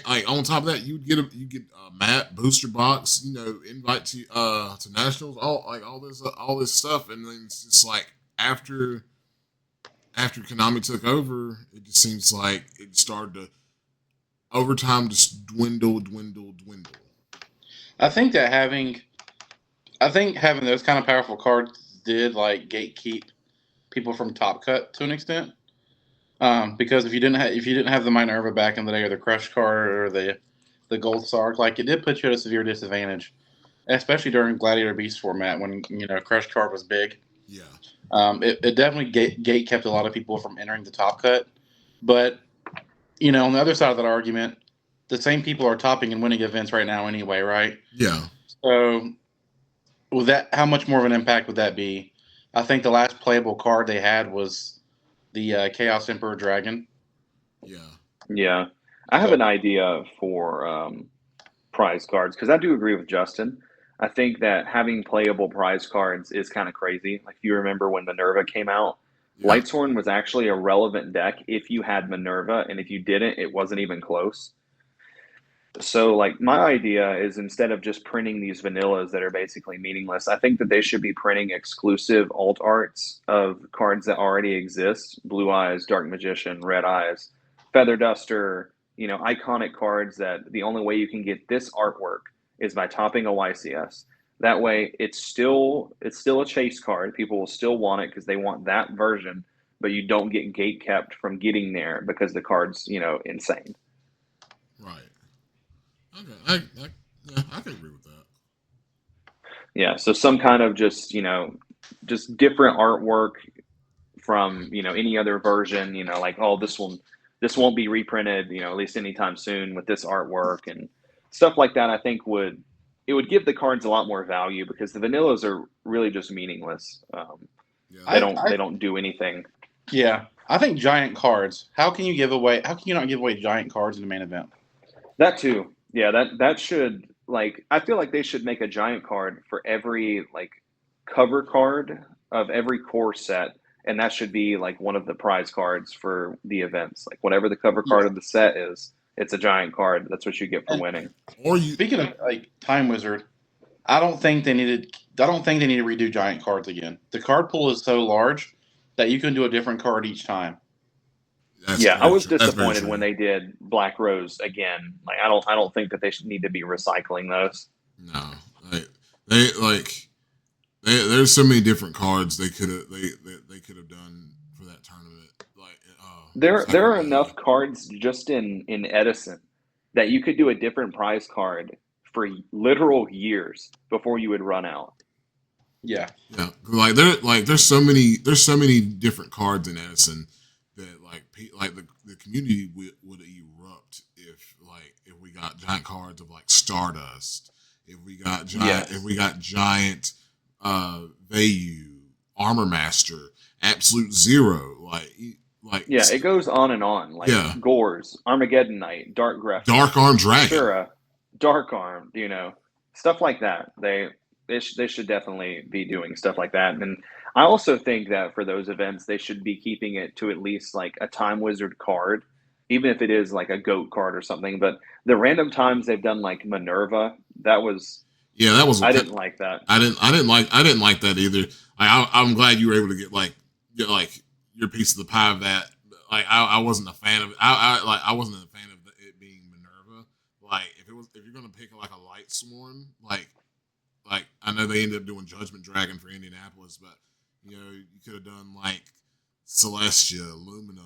Like on top of that, you get a map booster box. Invite to nationals. All this stuff, and then it's just like after Konami took over, it just seems like it started to over time just dwindle. I think that having those kind of powerful cards did like gatekeep people from Top Cut to an extent. Because if you didn't have the Minerva back in the day, or the Crush card, or the Gold Sark, like it did put you at a severe disadvantage, especially during Gladiator Beast format when Crush card was big. Yeah. It definitely gate kept a lot of people from entering the Top Cut, but on the other side of that argument, the same people are topping and winning events right now anyway, right? Yeah. So, how much more of an impact would that be? I think the last playable card they had was the Chaos Emperor Dragon. Yeah. Yeah. I have So, an idea for prize cards because I do agree with Justin. I think that having playable prize cards is kind of crazy. Like if you remember when Minerva came out, Yeah. Lightsworn was actually a relevant deck if you had Minerva, and if you didn't, it wasn't even close. So, like, my idea is instead of just printing these vanillas that are basically meaningless, I think that they should be printing exclusive alt arts of cards that already exist: Blue Eyes, Dark Magician, Red Eyes, Feather Duster, iconic cards that the only way you can get this artwork is by topping a YCS. That way, it's still a chase card. People will still want it because they want that version, but you don't get gate kept from getting there because the card's insane. Right. Okay. I can agree with that. Yeah, so some kind of just different artwork from any other version. Like, oh, this won't be reprinted. At least anytime soon with this artwork and stuff like that. I think would give the cards a lot more value because the vanillas are really just meaningless. Yeah. They I, don't I they don't do anything. yeah, I think giant cards. How can you give away? How can you not give away giant cards in the main event? That too. Yeah, that should like I feel like they should make a giant card for every like cover card of every core set, and that should be like one of the prize cards for the events. Like whatever the cover card Yeah, of the set is, it's a giant card. That's what you get for and winning. Or you. speaking of like Time Wizard, I don't think they needed. I don't think they need to redo giant cards again. The card pool is so large that you can do a different card each time. That's Yeah, I very was true. That's very disappointed when true. they did Black Rose again. Like I don't think that they should need to be recycling those. No, they like there's so many different cards they could have done for that tournament. Like, There Cypher are Bay. enough cards just in Edison that you could do a different prize card for literal years before you would run out. Yeah, Yeah, there's so many different cards in Edison that the community would erupt if we got giant cards of like Stardust, if yes, we got giant Vayu, Armor Master, Absolute Zero, Yeah, it goes on and on. Like yeah, Gores, Armageddon Knight, Dark Grepher, Dark Arm Dragon. Shura, Dark Arm, stuff like that. They should definitely be doing stuff like that. And I also think that for those events, they should be keeping it to at least like a Time Wizard card, even if it is like a goat card or something. But the random times they've done like Minerva, that was Yeah, that was I didn't like that. I didn't like that either. I'm glad you were able to get like your piece of the pie of that like I wasn't a fan of I wasn't a fan of it being Minerva. Like if you're gonna pick like a light sworn, like I know they ended up doing Judgment Dragon for Indianapolis, but you could have done like Celestia, Lumina,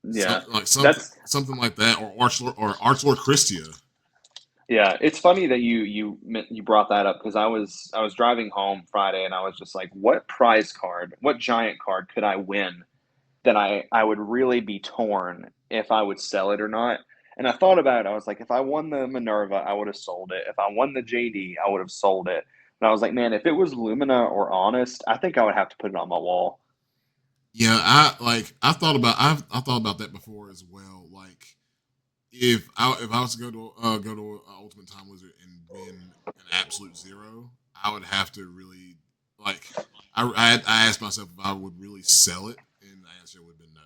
Yeah, something like that, or Archlord Christia. yeah. It's funny that you brought that up because I was driving home Friday and I was just like, what prize card, what giant card could I win that I would really be torn if I would sell it or not. And I thought about it. I was like, if I won the Minerva, I would have sold it. If I won the JD, I would have sold it. And I was like, man, if it was Lumina or Honest, I think I would have to put it on my wall. Yeah, I thought about that before as well. Like if I was to go to Ultimate Time Wizard and win an absolute zero, I would have to really like I asked myself if I would really sell it, and the answer would have been no.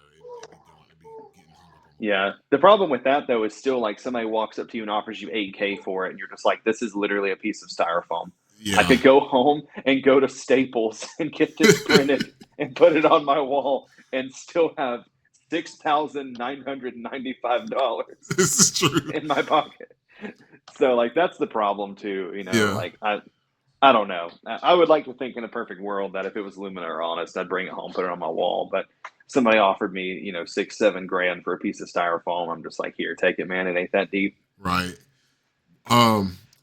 It'd be getting hung up on the Yeah. wall. The problem with that though is still like somebody walks up to you and offers you 8K for it, and you're just like, this is literally a piece of styrofoam. I Yeah, could go home and go to Staples and get this printed and put it on my wall and still have $6,995 this is true. in my pocket. So like that's the problem too, Yeah, like I don't know. I would like to think in a perfect world that if it was Lumina or Honest, I'd bring it home, put it on my wall. But somebody offered me, 6, 7 grand for a piece of styrofoam. I'm just like, here, take it, man. It ain't that deep. right.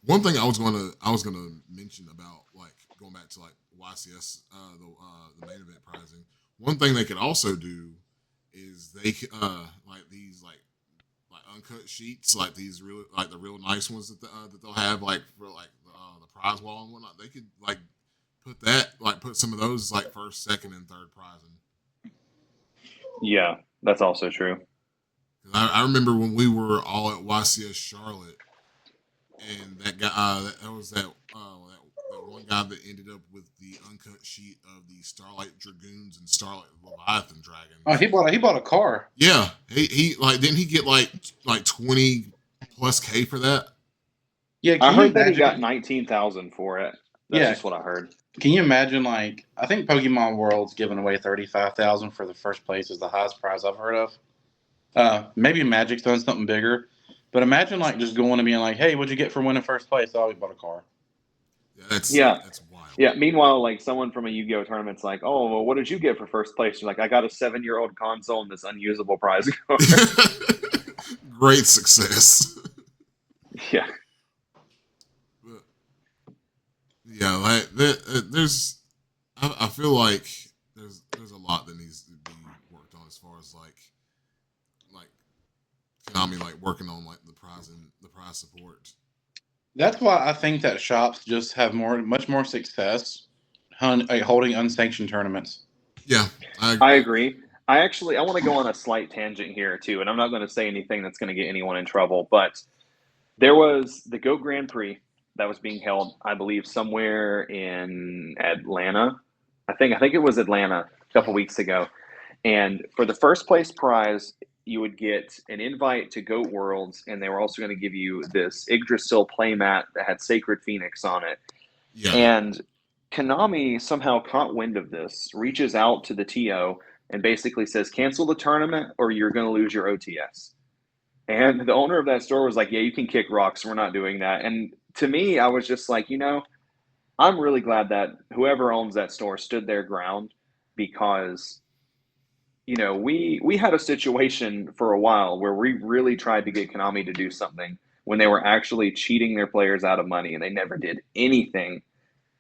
One thing I was gonna mention about like going back to like YCS, the main event prizing. One thing they could also do is like these like uncut sheets, like these real like the real nice ones that they'll have like for like the prize wall and whatnot. They could like put some of those like first, second, and third prizing. Yeah, that's also true. I remember when we were all at YCS Charlotte, and that guy that was that one guy that ended up with the uncut sheet of the Starlight Dragoons and Starlight Leviathan Oh, Dragons. he bought a car. Yeah, he like didn't he get like 20 plus K for that? Yeah, I can you heard that he got imagine? 19,000 for it. That's Yeah, just what I heard. can you imagine? Like, I think Pokemon World's giving away 35,000 for the first place is the highest prize I've heard of. Maybe Magic's done something bigger, but imagine like just going and being like, "Hey, what'd you get for winning first place?" Oh, we bought a car. Yeah, Yeah. that's wild. Yeah. Meanwhile, like someone from a Yu-Gi-Oh tournament's like, "Oh, well, what did you get for first place?" You're like, "I got a 7-year-old console and this unusable prize card." Great success. Yeah. But, yeah, like there's I feel like there's a lot that needs to be worked on as far as like Konami like working on like the prize support. That's why I think that shops just have much more success holding unsanctioned tournaments. Yeah, I I agree. agree. I want to go on a slight tangent here too, and I'm not going to say anything that's going to get anyone in trouble, but there was the Go Grand Prix that was being held, I believe, somewhere in Atlanta. I think it was Atlanta a couple weeks ago. And for the first place prize, you would get an invite to Goat Worlds, and they were also going to give you this Yggdrasil playmat that had Sacred Phoenix on it. Yeah, And Konami somehow caught wind of this, reaches out to the TO, and basically says, cancel the tournament or you're going to lose your OTS. And the owner of that store was like, yeah, you can kick rocks. We're not doing that. And to me, I was just like, I'm really glad that whoever owns that store stood their ground because we had a situation for a while where we really tried to get Konami to do something when they were actually cheating their players out of money and they never did anything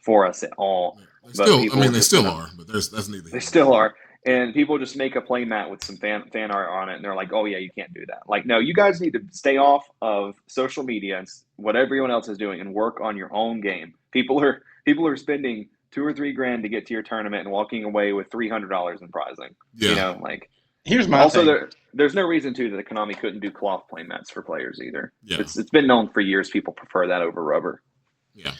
for us at all. they But still. I people mean, were they just still gonna are, but that's neither they here nor still there. are. And people just make a play mat with some fan art on it, and they're like, "Oh yeah, you can't do that." Like, no, you guys need to stay off of social media and what everyone else is doing, and work on your own game. People are spending 2 or 3 grand to get to your tournament and walking away with $300 in prizing. Yeah, Like Here's my also thing. there's no reason to that Konami couldn't do cloth play mats for players either. yeah, It's been known for years people prefer that over rubber. yeah,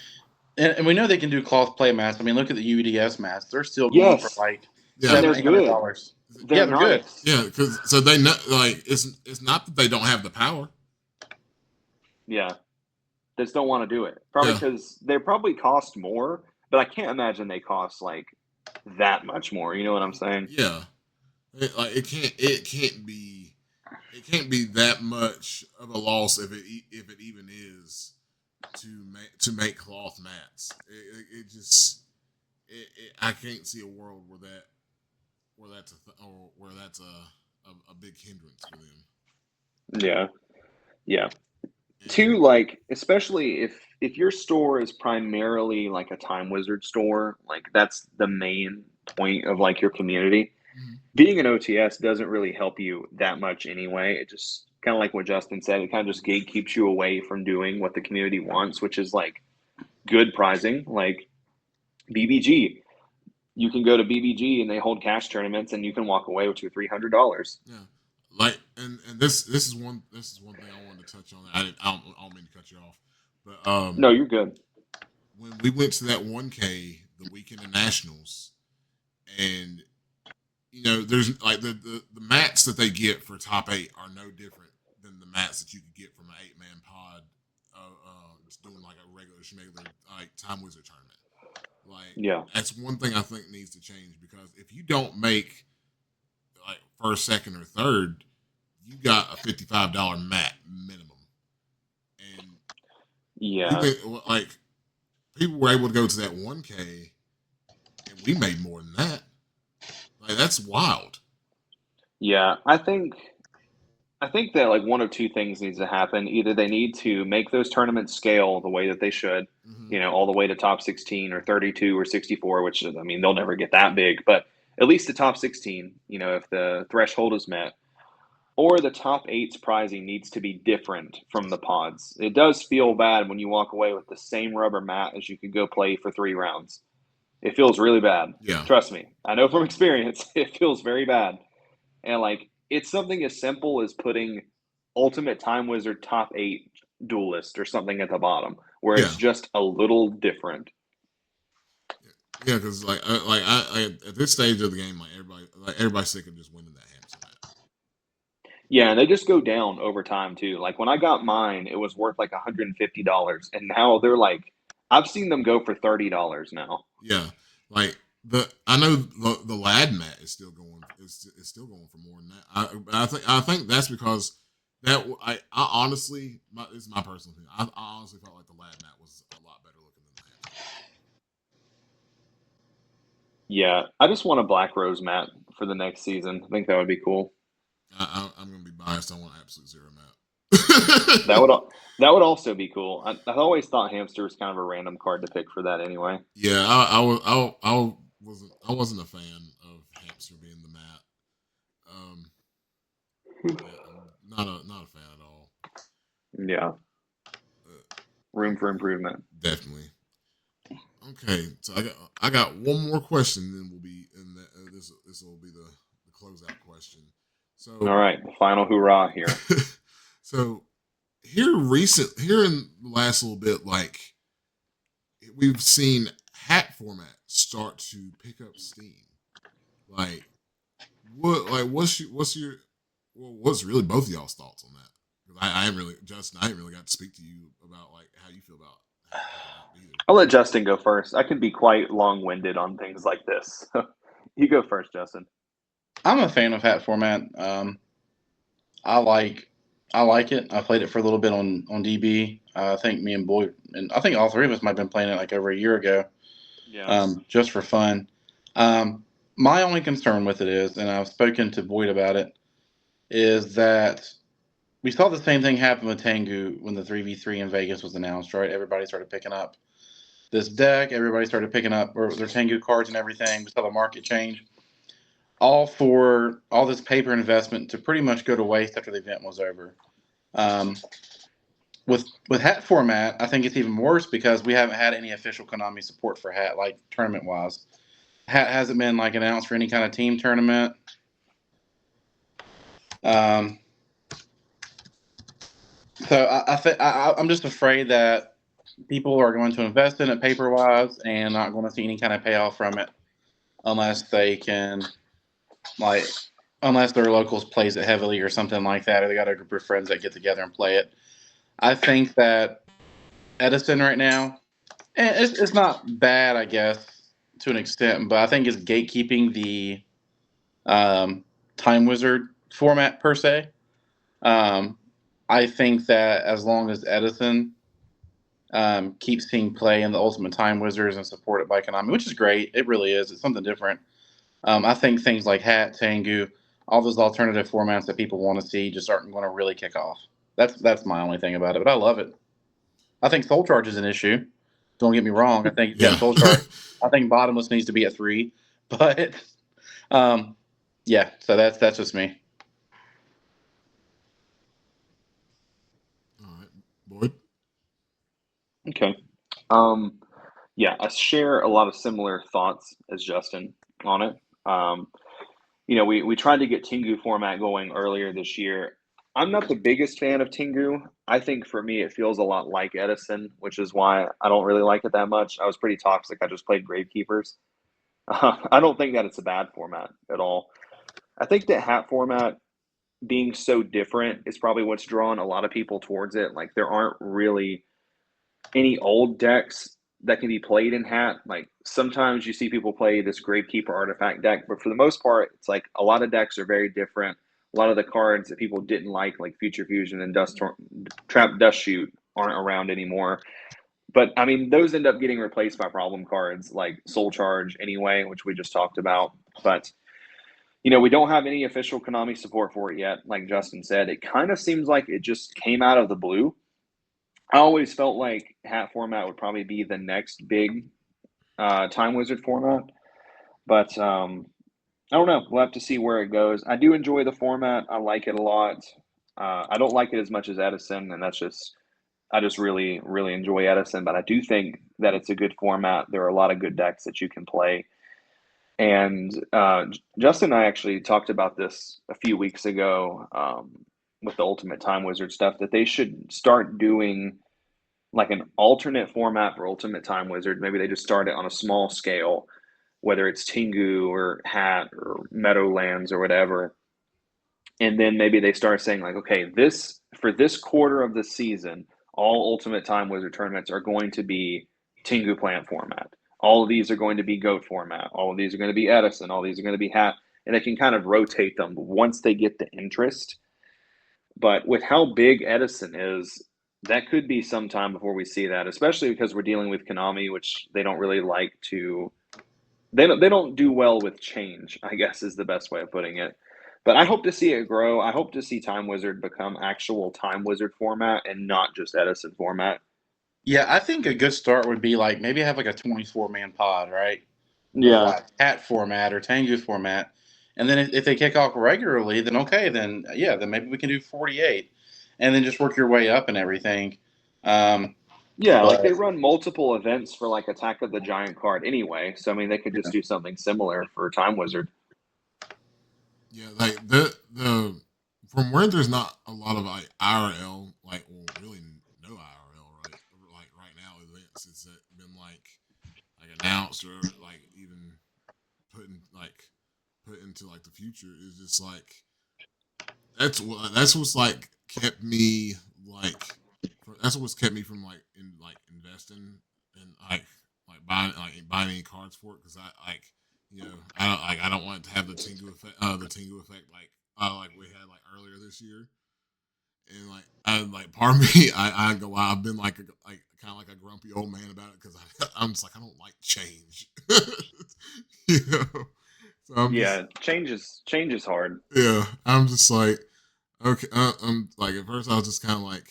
And we know they can do cloth play mats. I mean, look at the UDS mats; they're still going for Yes, like yeah. and seven, they're eight hundred good. dollars. They're Yeah, they're good. nice. Yeah, because so they know like it's not that they don't have the power. Yeah. That just don't want to do it. Probably Yeah, because they probably cost more, but I can't imagine they cost like that much more. You know what I'm saying? yeah. it can't be that much of a loss if it even is to make cloth mats. It just I can't see a world where that's a big hindrance for them. Yeah, yeah. And Two, like especially if your store is primarily like a Time Wizard store, like that's the main point of like your community. mhm, Being an OTS doesn't really help you that much anyway. It just kind of like what Justin said, it kind of just gatekeeps you away from doing what the community wants, which is like good pricing, like BBG. You can go to BBG and they hold cash tournaments and you can walk away with your $300. yeah, like and this is one thing I wanted to touch on. I don't mean to cut you off, but No, you're good. when we went to that 1K the weekend of nationals, and there's like the mats that they get for top eight are no different than the mats that you could get from an 8-man pod, just doing like a regular schmegler like Time Wizard tournament. Like Yeah. that's one thing I think needs to change, because if you don't make like first, second, or third, you got a $55 mat minimum, and Yeah. like people were able to go to that 1K, and we made more than that. Like that's wild. Yeah. I think that like one of two things needs to happen. Either they need to make those tournaments scale the way that they should, Hmm. all the way to top 16 or 32 or 64, which I mean, they'll never get that big, but at least the top 16, if the threshold is met, or the top eight's pricing needs to be different from the pods. It does feel bad when you walk away with the same rubber mat as you could go play for 3 rounds. It feels really bad. Yeah, Trust me. I know from experience, it feels very bad. And like it's something as simple as putting Ultimate Time Wizard top eight duelist or something at the bottom, where yeah, it's just a little different. yeah. Because at this stage of the game, everybody's sick of just winning that hamster mat. Yeah, and they just go down over time too. Like when I got mine, it was worth like $150, and now they're like, I've seen them go for $30 now. Yeah, like I know the lad mat is still going for more than that. I think that's because I honestly, this is my personal opinion. I honestly felt like the lad mat was a lot better looking than the hamster. Yeah, I just want a Black Rose mat for the next season. I think that would be cool. I'm gonna be biased. I want absolute zero That would mat. that would also be cool. I always thought hamster was kind of a random card to pick for that anyway. Yeah, I wasn't a fan of hamster being the mat. Um, yeah, I'm not a fan at all. Yeah, room for improvement. Definitely. Okay, so I got one more question, then we'll be in this will be the closeout question. All So right, the final hoorah here. so here in the last little bit, like we've seen hat format start to pick up steam. Like what's really both of y'all's thoughts on that? 'Cause I ain't really Justin, I ain't really got to speak to you about like how you feel about hat picking up either. I'll let Justin go first. I can be quite long-winded on things like this. You go first, Justin. I'm a fan of hat format. I like I like it. I played it for a little bit on DB. I think me and Boyd, and I think all three of us might have been playing it like over a year ago, Yeah. just for fun. Um, my only concern with it is, and I've spoken to Boyd about it, is that we saw the same thing happen with Tengu when the 3v3 in Vegas was announced, right? Everybody started picking up this deck. Everybody started picking up their Tengu cards and everything. We saw the market change. All for all this paper investment to pretty much go to waste after the event was over. Um, with hat format, I think it's even worse because we haven't had any official Konami support for hat, like tournament wise. Hat hasn't been like announced for any kind of team tournament. Um, so I'm just afraid that people are going to invest in it paper wise and not going to see any kind of payoff from it unless they can like unless their locals plays it heavily or something like that, or they got a group of friends that get together and play it. I think that Edison right now, and it's not bad, I guess, to an extent, but I think it's gatekeeping the Time Wizard format per se. Um, I think that as long as Edison keeps seeing play in the Ultimate Time Wizards and supported by Konami, which is great, it really is. It's something different. I think things like Hat, Tengu, all those alternative formats that people want to see just aren't going to really kick off. That's my only thing about it, but I love it. I think Soul Charge is an issue. Don't get me wrong. I think Yeah. Soul Charge. I think Bottomless needs to be at 3, but um, yeah. So that's just me. All right, Boyd. Okay. Yeah, I share a lot of similar thoughts as Justin on it. Um, we tried to get Tengu format going earlier this year. I'm not the biggest fan of Tengu. I think for me, it feels a lot like Edison, which is why I don't really like it that much. I was pretty toxic. I just played Gravekeepers. I don't think that it's a bad format at all. I think that hat format being so different is probably what's drawn a lot of people towards it. Like there aren't really any old decks that can be played in hat. Like sometimes you see people play this Gravekeeper artifact deck, but for the most part, it's like a lot of decks are very different. A lot of the cards that people didn't like Future Fusion and Trap Dust Shoot, aren't around anymore. But I mean, those end up getting replaced by problem cards like Soul Charge anyway, which we just talked about. But we don't have any official Konami support for it yet. Like Justin said, it kind of seems like it just came out of the blue. I always felt like hat format would probably be the next big Time Wizard format, but I don't know. We'll have to see where it goes. I do enjoy the format. I like it a lot. I don't like it as much as Edison, and I just really really enjoy Edison. But I do think that it's a good format. There are a lot of good decks that you can play. And Justin and I actually talked about this a few weeks ago with the Ultimate Time Wizard stuff, that they should start doing like an alternate format for Ultimate Time Wizard. Maybe they just start it on a small scale, whether it's Tengu or Hat or Meadowlands or whatever. And then maybe they start saying like, okay, this for this quarter of the season, all Ultimate Time Wizard tournaments are going to be Tengu plant format. All of these are going to be Goat format. All of these are going to be Edison. All these are going to be Hat. And they can kind of rotate them once they get the interest. But with how big Edison is, that could be some time before we see that, especially because we're dealing with Konami, which they don't really like to. They don't do well with change, I guess is the best way of putting it. But I hope to see it grow. I hope to see Time Wizard become actual Time Wizard format and not just Edison format. Yeah, I think a good start would be like maybe have like a 24-man pod, right? Of Yeah. like Hat format or Tengu format. And then if they kick off regularly, then okay, then yeah, then maybe we can do 48 and then just work your way up and everything. Um, Yeah, like but they run multiple events for like Attack of the Giant card anyway. So I mean they could just yeah. do something similar for Time Wizard. Yeah, like the from where there's not a lot of like IRL, like well, really no IRL, right? Like right now, events it's been like announced or like even put into like the future is just like that's what's like kept me like that's what's kept me from investing and buying any cards for it because I like I don't want it to have the Tingu effect like we had like earlier this year and like part of me I go I've been like kind of like a grumpy old man about it because I'm just like I don't like change you know so I'm just Yeah, change is hard. yeah I'm just like okay I'm like at first I was just kind of like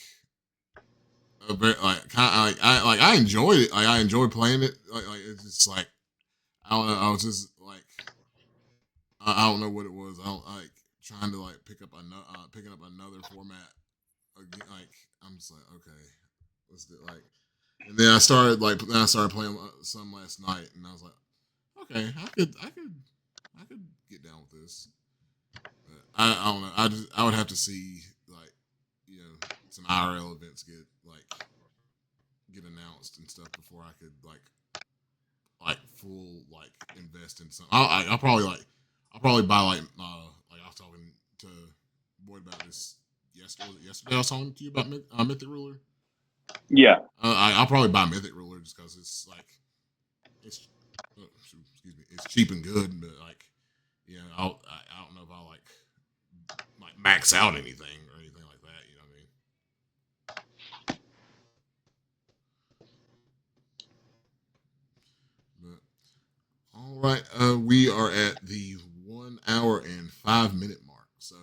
a bit like kind of like I enjoyed it like I enjoyed playing it like it's just like I don't know I was just like I don't know what it was I don't like trying to like picking up another format again like I'm just like okay let's do it like and then I started playing some last night and I was like okay I could get down with this but I don't know I would have to see like some IRL events get announced and stuff before I could like full like invest in some. I'll probably buy like I was talking to Boyd about this yesterday. Was it yesterday I was talking to you about Mythic Ruler. Yeah. I'll probably buy Mythic Ruler just because it's like it's excuse me it's cheap and good, but like you know, I don't know if I'll like max out anything or anything like that. You know what I mean? But all right, we are at the 1 hour and 5 minute mark, so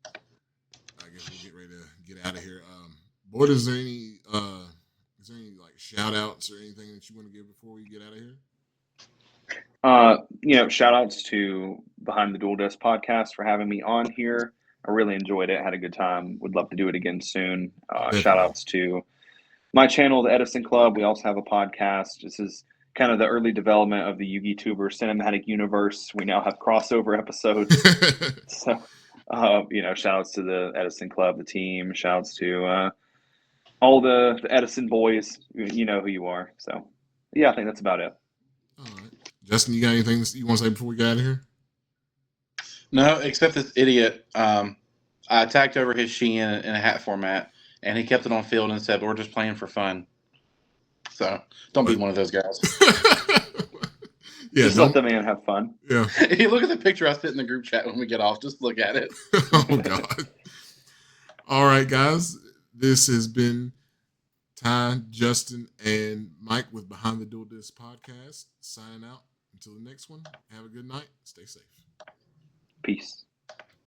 I guess we'll get ready to get out of here. Boyd, is there any like shout outs or anything that you want to give before we get out of here? Shout outs to Behind the Dual Desk podcast for having me on here. I really enjoyed it. Had a good time. Would love to do it again soon. Oh, Shout definitely. outs to my channel, the Edison Club. We also have a podcast. This is kind of the early development of the Yugi Tuber cinematic universe. We now have crossover episodes. So, shout outs to the Edison Club, the team. Shouts to all the Edison boys. You know who you are. So, yeah, I think that's about it. All right, Justin, you got anything you want to say before we get out of here? No, except this idiot. I attacked over his Shein in a hat format, and he kept it on field and said, "We're just playing for fun." So don't be What? one of those guys. Yeah, Just let the man have fun. Yeah. Hey, look at the picture I sent in the group chat when we get off. Just look at it. Oh God. All right, guys. This has been Ty, Justin, and Mike with Behind the Dual Disc podcast. Signing out. Until the next one. Have a good night. Stay safe. Peace.